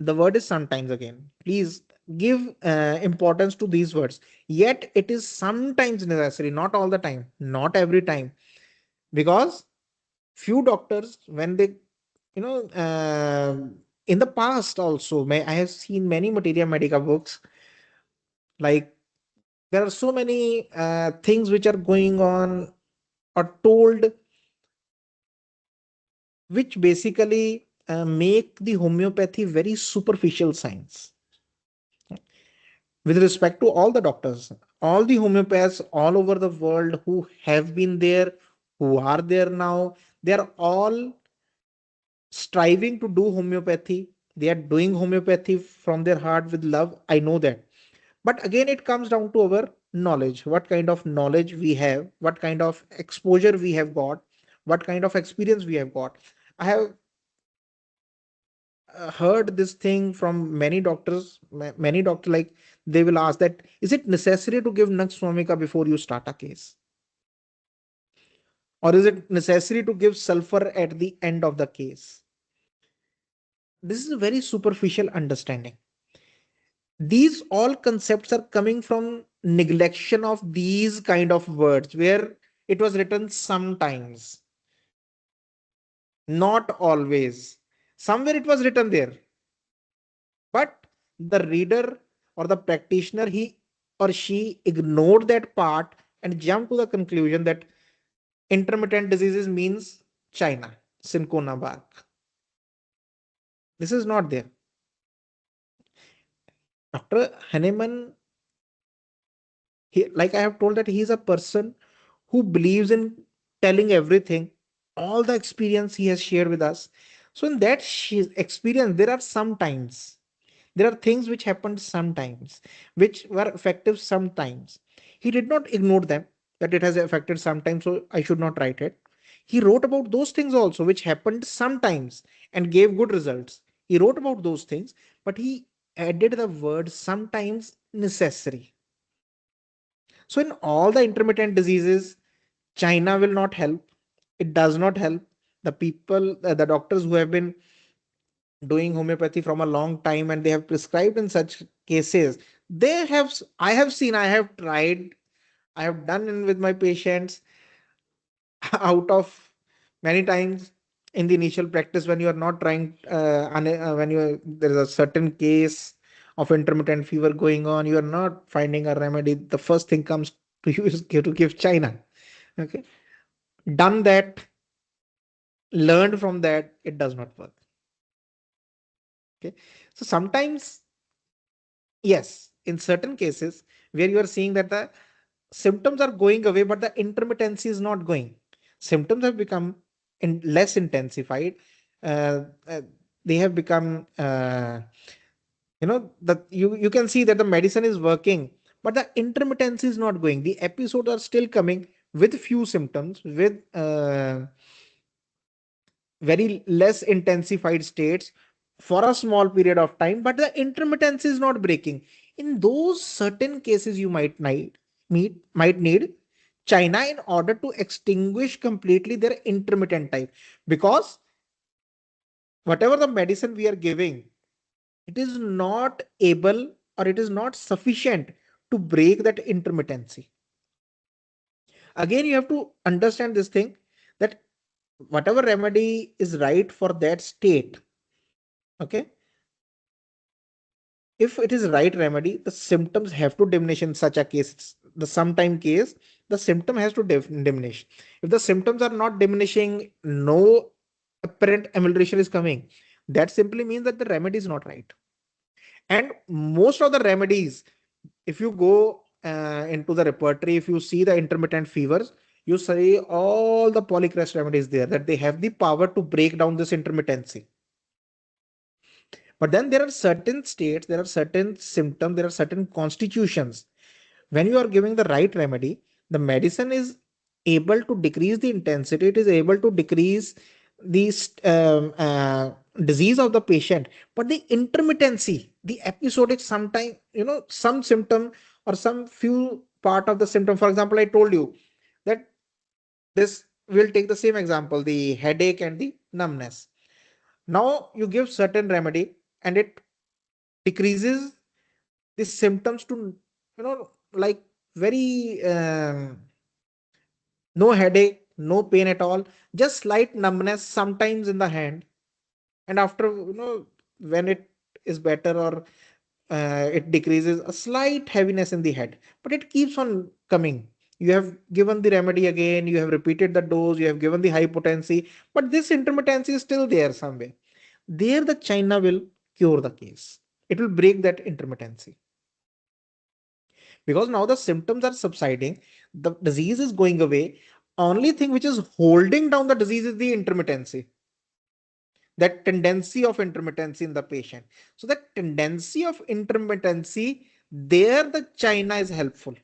the word is sometimes again. Please give importance to these words. Yet it is sometimes necessary, not all the time, not every time, because few doctors when they you know in the past also I have seen many materia medica books, like there are so many things which are going on or told, which basically make the homeopathy very superficial science. With respect to all the doctors, all the homeopaths all over the world who have been there, who are there now, they are all striving to do homeopathy. They are doing homeopathy from their heart with love. I know that. But again, it comes down to our knowledge. What kind of knowledge we have, what kind of exposure we have got, what kind of experience we have got. I have heard this thing from many doctors, many doctors, like they will ask that, is it necessary to give Nux vomica before you start a case? Or is it necessary to give sulfur at the end of the case? This is a very superficial understanding. These all concepts are coming from neglection of these kind of words where it was written sometimes, not always. Somewhere it was written there, but the reader or the practitioner, he or she ignored that part and jumped to the conclusion that intermittent diseases means China, cinchona bark. This is not there. Dr. Hahnemann, like I have told, that he is a person who believes in telling everything, all the experience he has shared with us. So in that experience, there are sometimes, there are things which happened sometimes, which were effective sometimes. He did not ignore them, that it has affected sometimes, so I should not write it. He wrote about those things also, which happened sometimes and gave good results. He wrote about those things, but he added the word sometimes necessary. So in all the intermittent diseases, China will not help. It does not help. The people, the doctors who have been doing homeopathy from a long time and they have prescribed in such cases, they have, I have seen, I have tried, I have done in with my patients out of many times in the initial practice, when you are not trying, when you there is a certain case of intermittent fever going on, you are not finding a remedy, the first thing comes to you is to give China. Okay, done that, learned from that, it does not work. Okay, so sometimes, yes, in certain cases where you are seeing that the symptoms are going away but the intermittency is not going, symptoms have become less intensified, uh, uh, they have become, that you can see that the medicine is working, but the intermittency is not going, the episodes are still coming with few symptoms, with very less intensified states for a small period of time, but the intermittency is not breaking. In those certain cases, you might need China in order to extinguish completely their intermittent type, because whatever the medicine we are giving, it is not able, or it is not sufficient to break that intermittency. Again, you have to understand this thing, that whatever remedy is right for that state, okay, if it is right remedy, the symptoms have to diminish in such a case. The sometime case, the symptom has to diminish. If the symptoms are not diminishing, no apparent amelioration is coming, that simply means that the remedy is not right. And most of the remedies, if you go into the repertory, if you see the intermittent fevers, you see all the polycrest remedies there, that they have the power to break down this intermittency. But then there are certain states, there are certain symptoms, there are certain constitutions. When you are giving the right remedy, the medicine is able to decrease the intensity, it is able to decrease the disease of the patient. But the intermittency, the episodic, sometime, some symptom or some few part of the symptom. For example, I told you that this, we'll take the same example, the headache and the numbness. Now you give certain remedy and it decreases the symptoms to, like, very no headache, no pain at all, just slight numbness sometimes in the hand, and after, when it is better, or it decreases, a slight heaviness in the head, but it keeps on coming. You have given the remedy again, you have repeated the dose, you have given the high potency, but this intermittency is still there somewhere. There the China will cure the case, it will break that intermittency, because now the symptoms are subsiding, the disease is going away. Only thing which is holding down the disease is the intermittency, that tendency of intermittency in the patient. So that tendency of intermittency, there the China is helpful.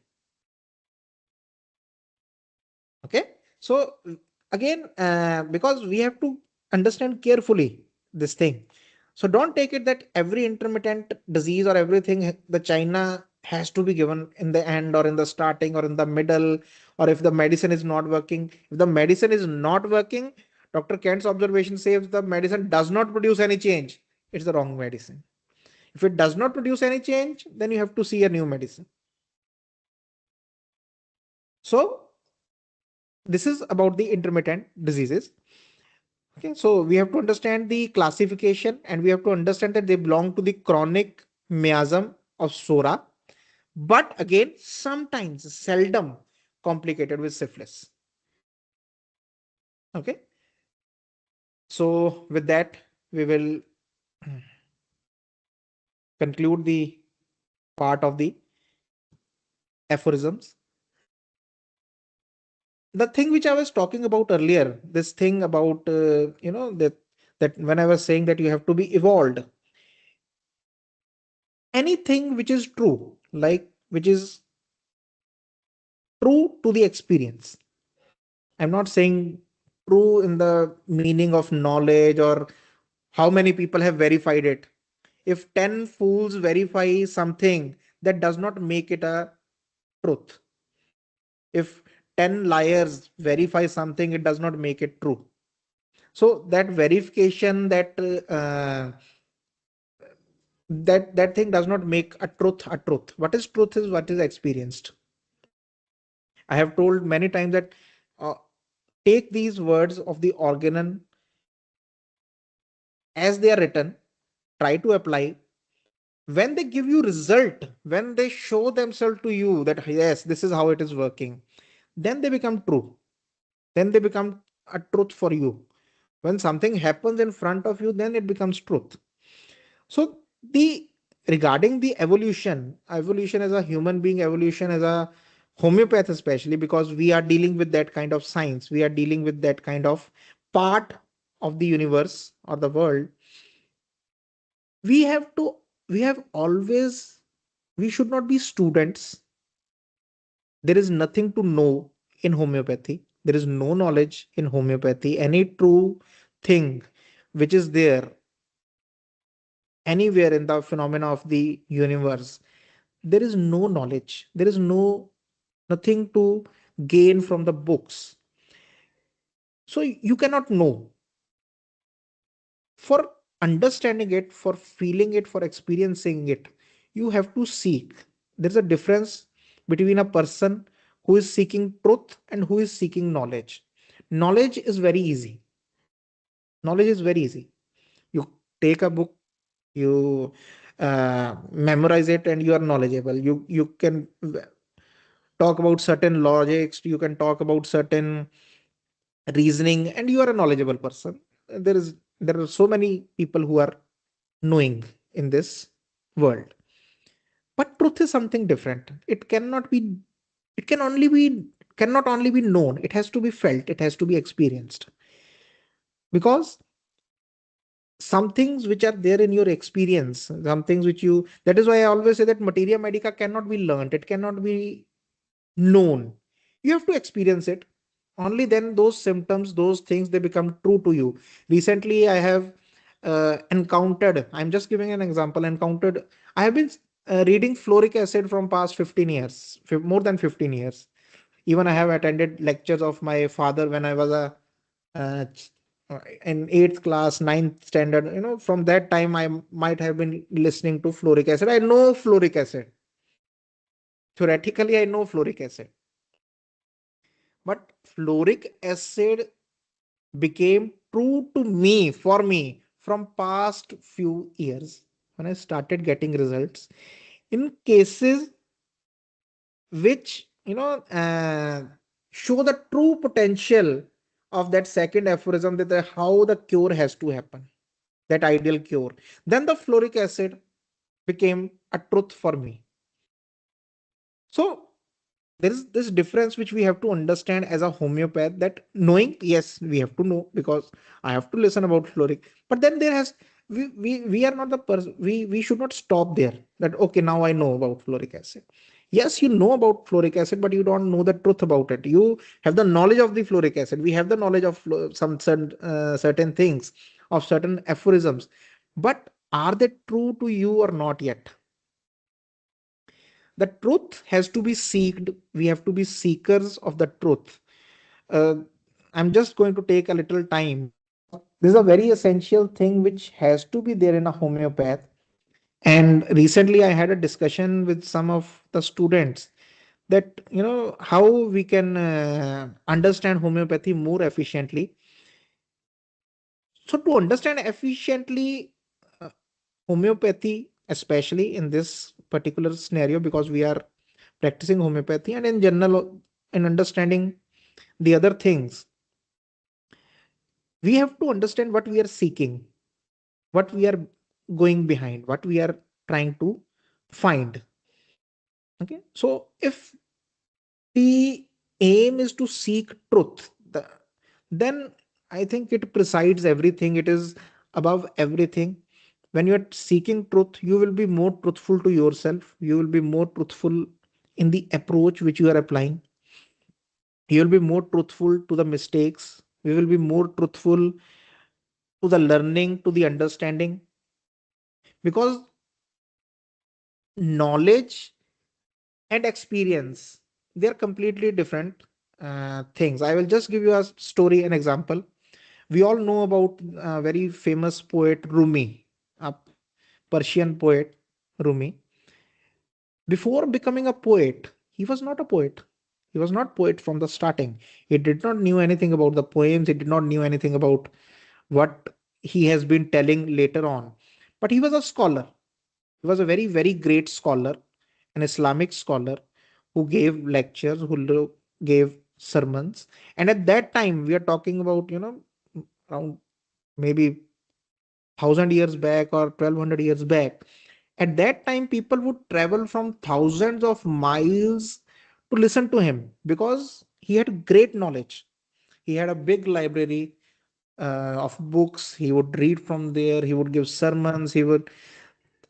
Okay, so again, because we have to understand carefully this thing, so don't take it that every intermittent disease or everything the China has to be given in the end, or in the starting, or in the middle, or if the medicine is not working. If the medicine is not working, Dr. Kent's observation says the medicine does not produce any change, it's the wrong medicine. If it does not produce any change, then you have to see a new medicine. So this is about the intermittent diseases. Okay, so we have to understand the classification, and we have to understand that they belong to the chronic miasm of Sora, but again, sometimes, seldom complicated with syphilis. Okay, so with that, we will conclude the part of the aphorisms. The thing which I was talking about earlier, this thing about that when I was saying that you have to be evolved, anything which is true, like which is true to the experience. I'm not saying true in the meaning of knowledge or how many people have verified it. If 10 fools verify something, that does not make it a truth. If 10 liars verify something, it does not make it true. So that verification, that thing does not make a truth a truth. What is truth is what is experienced. I have told many times that uh, take these words of the Organon as they are written, try to apply. When they give you result, when they show themselves to you that yes, this is how it is working, then they become true. Then they become a truth for you. When something happens in front of you, then it becomes truth. So the regarding the evolution as a human being, evolution as a homeopath, especially because we are dealing with that kind of science, we are dealing with that kind of part of the universe or the world. We have to, we have always, we should not be students. There is nothing to know in homeopathy. There is no knowledge in homeopathy. Any true thing which is there anywhere in the phenomena of the universe, there is no knowledge. There is nothing to gain from the books. So you cannot know. For understanding it, for feeling it, for experiencing it, you have to seek. There's a difference between a person who is seeking truth and who is seeking knowledge. Knowledge is very easy. Knowledge is very easy. You take a book, you memorize it, and you are knowledgeable. You can talk about certain logics, you can talk about certain reasoning, and you are a knowledgeable person. There are so many people who are knowing in this world. But truth is something different. It can only be, cannot only be known, it has to be felt, it has to be experienced. Because some things which are there in your experience, some things which you, that is why I always say that materia medica cannot be learned, it cannot be known. You have to experience it. Only then those symptoms, those things, they become true to you. Recently I have encountered, I'm just giving an example, encountered, I have been reading floric acid from past 15 years, more than 15 years. Even I have attended lectures of my father when I was a uh, ch- in 8th class, ninth standard. From that time I might have been listening to floric acid. I know floric acid. Theoretically I know floric acid. But floric acid became true to me, for me, from past few years when I started getting results in cases which show the true potential of that second aphorism, that how the cure has to happen, that ideal cure. Then the floric acid became a truth for me. So there is this difference which we have to understand as a homeopath, that knowing, yes, we have to know because I have to listen about floric. But then there has, we are not the person, we should not stop there, that okay, now I know about floric acid. Yes, you know about floric acid, but you don't know the truth about it. You have the knowledge of the floric acid, we have the knowledge of some certain things, of certain aphorisms, but are they true to you or not yet? The truth has to be seeked. We have to be seekers of the truth. uh, I'm just going to take a little time because this is a very essential thing which has to be there in a homeopath. And recently I had a discussion with some of the students that how we can understand homeopathy more efficiently. So to understand efficiently uh, homeopathy, especially in this particular scenario, because we are practicing homeopathy, and in general in understanding the other things, we have to understand what we are seeking, what we are going behind, what we are trying to find. Okay, so if the aim is to seek truth, then I think it presides everything. It is above everything. When you are seeking truth, you will be more truthful to yourself. You will be more truthful in the approach which you are applying. You will be more truthful to the mistakes. You will be more truthful to the learning, to the understanding, because knowledge and experience, they are completely different things. I will just give you a story, an example. We all know about a very famous poet Rumi, a Persian poet Rumi. Before becoming a poet, he was not a poet. He was not poet from the starting. He did not knew anything about the poems. He did not knew anything about what he has been telling later on. But he was a scholar. He was a very, very great scholar, an Islamic scholar who gave lectures, gave sermons. And at that time, we are talking about, around maybe 1,000 years back or 1,200 years back. At that time, people would travel from thousands of miles to listen to him because he had great knowledge. He had a big library of books. He would read from there. He would give sermons.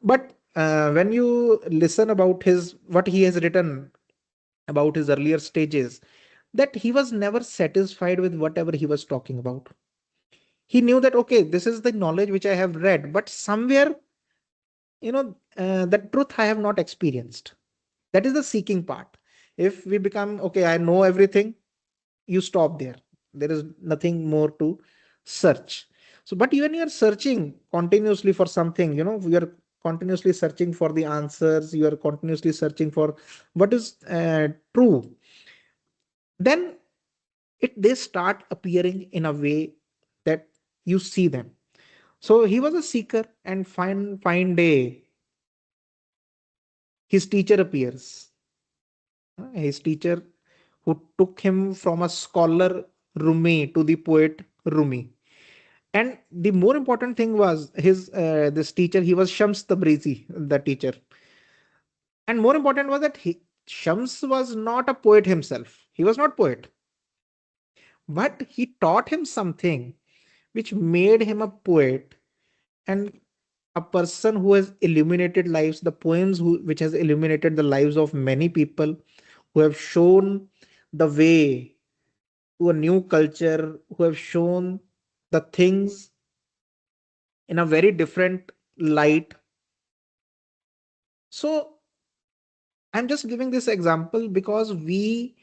But when you listen about his what he has written about his earlier stages, that he was never satisfied with whatever he was talking about. He knew that okay, this is the knowledge which I have read, but somewhere the truth I have not experienced. That is the seeking part. If we become okay, I know everything, you stop there. There is nothing more to search. So but even you are searching continuously for something, you are continuously searching for the answers, you are continuously searching for what is true, then they start appearing in a way that you see them. So he was a seeker, and fine day his teacher appears. His teacher who took him from a scholar Rumi to the poet Rumi. And the more important thing was his this teacher. He was Shams Tabrizi, the teacher. And more important was that Shams was not a poet himself. He was not poet, but he taught him something which made him a poet and a person who has illuminated lives. The poems which has illuminated the lives of many people, who have shown the way to a new culture, who have shown the things in a very different light. So I'm just giving this example because the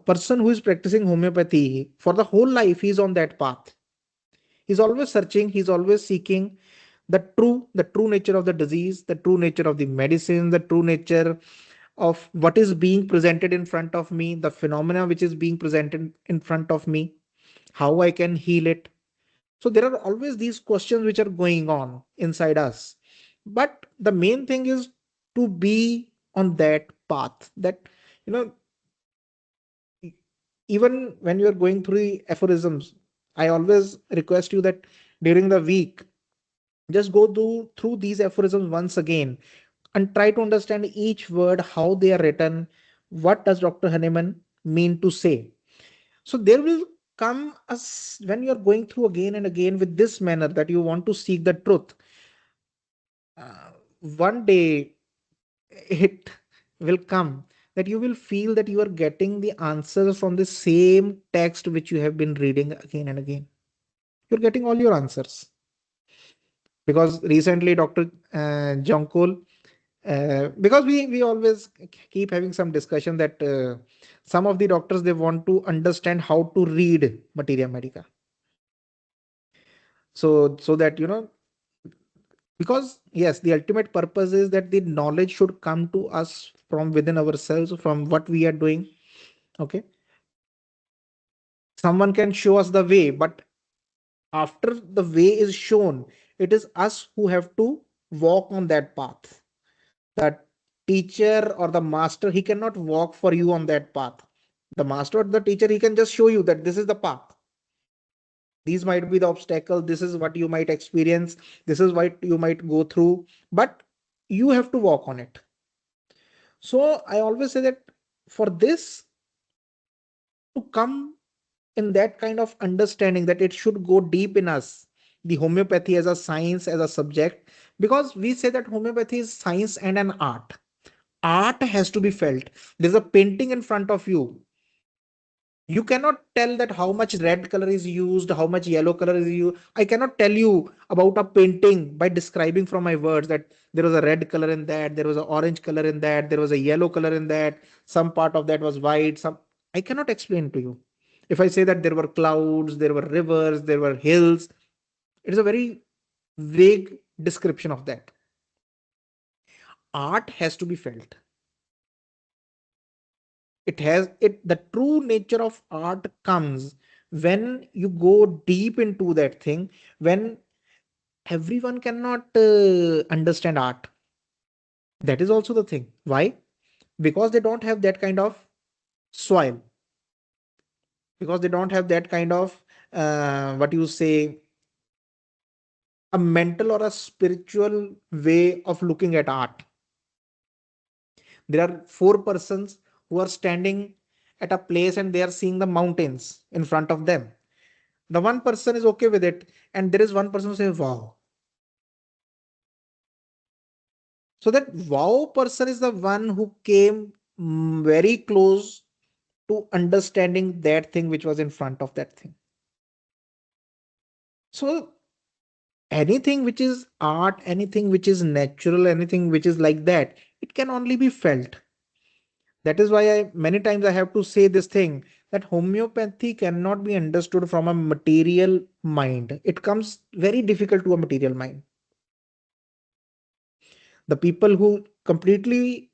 person who is practicing homeopathy for the whole life, he's on that path. He's always searching, he's always seeking the true nature of the disease, the true nature of the medicine, the true nature of what is being presented in front of me, the phenomena which is being presented in front of me, how I can heal it. So there are always these questions which are going on inside us. But the main thing is to be on that path. That, you know, even when you're going through the aphorisms, I always request you that during the week, just go through these aphorisms once again and try to understand each word, how they are written, what does Dr. Hahnemann mean to say. So there will come as when you are going through again and again with this manner that you want to seek the truth, uh, one day it will come that you will feel that you are getting the answers from the same text which you have been reading again and again. You're getting all your answers because recently Dr. Jonkol, because we always keep having some discussion that some of the doctors, they want to understand how to read materia medica, so that because yes, the ultimate purpose is that the knowledge should come to us from within ourselves, from what we are doing. Okay, someone can show us the way, but after the way is shown, it is us who have to walk on that path. That teacher or the master, he cannot walk for you on that path. The master or the teacher, he can just show you that this is the path, these might be the obstacle, this is what you might experience, this is what you might go through, but you have to walk on it. So I always say that for this to come in that kind of understanding, that it should go deep in us, the homeopathy as a science, as a subject, because we say that homeopathy is science and an art. Art has to be felt. There's a painting in front of you. You cannot tell that how much red color is used, how much yellow color is used. I cannot tell you about a painting by describing from my words that there was a red color in that, there was an orange color in that, there was a yellow color in that, some part of that was white, some. I cannot explain to you. If I say that there were clouds, there were rivers, there were hills, it is a very vague description of that. Art has to be felt. It has it The true nature of art comes when you go deep into that thing, when everyone cannot understand art. That is also the thing. Why? Because they don't have that kind of soil, because they don't have that kind of what you say, a mental or a spiritual way of looking at art. There are four persons who are standing at a place and they are seeing the mountains in front of them. The one person is okay with it, and there is one person who says wow. So that wow person is the one who came very close to understanding that thing which was in front of that thing. So anything which is art, anything which is natural, anything which is like that, it can only be felt. That is why I many times I have to say this thing, that homeopathy cannot be understood from a material mind. It comes very difficult to a material mind. The people who completely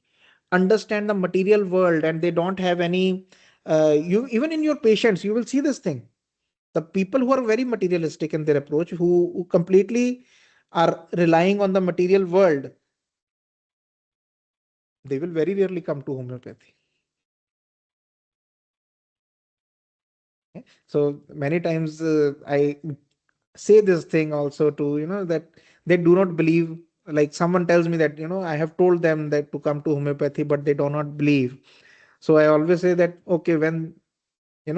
understand the material world and they don't have any you, even in your patients you will see this thing. The people who are very materialistic in their approach, who completely are relying on the material world, they will very rarely come to homeopathy. Okay? So many times I say this thing also to, that they do not believe. Like someone tells me that, I have told them that to come to homeopathy, but they do not believe. So I always say that, okay, when,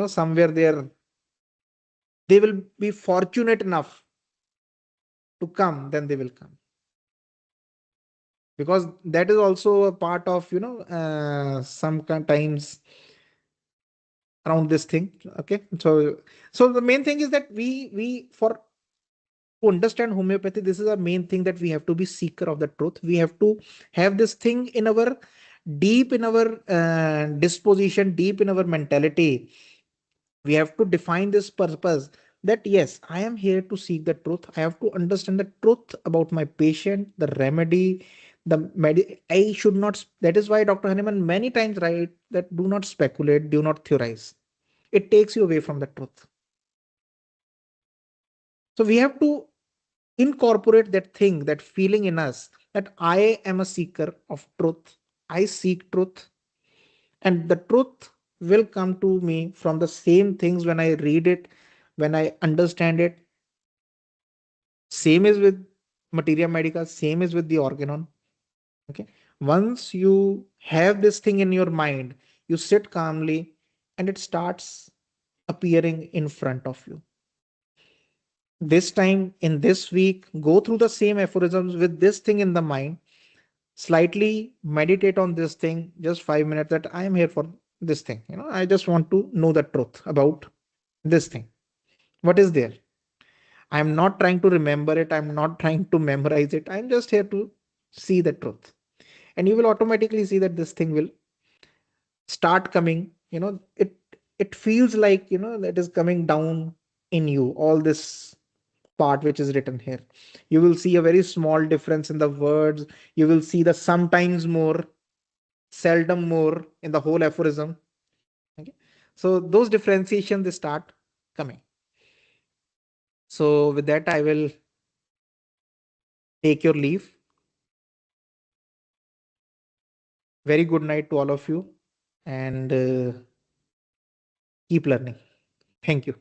somewhere there, they will be fortunate enough to come, then they will come. Because that is also a part of, sometimes around this thing. Okay. So the main thing is that we for to understand homeopathy, this is a main thing, that we have to be seeker of the truth. We have to have this thing in our deep in our disposition, deep in our mentality. We have to define this purpose, that yes, I am here to seek the truth. I have to understand the truth about my patient, the remedy, I should not. That is why Dr. Hahnemann many times write that do not speculate, do not theorize. It takes you away from the truth. So we have to incorporate that thing, that feeling in us, that I am a seeker of truth. I seek truth, and the truth will come to me from the same things when I read it, when I understand it. Same is with materia medica, same is with the organon. Okay. Once you have this thing in your mind, you sit calmly and it starts appearing in front of you. This time in this week, go through the same aphorisms with this thing in the mind. Slightly meditate on this thing, just 5 minutes, that I am here for this thing. I just want to know the truth about this thing. What is there? I'm not trying to remember it. I'm not trying to memorize it. I'm just here to see the truth. And you will automatically see that this thing will start coming. It feels like, that is coming down in you, all this part which is written here. You will see a very small difference in the words. You will see the sometimes more, seldom more in the whole aphorism. Okay. So those differentiations, they start coming. So with that, I will take your leave. Very good night to all of you, and keep learning. Thank you.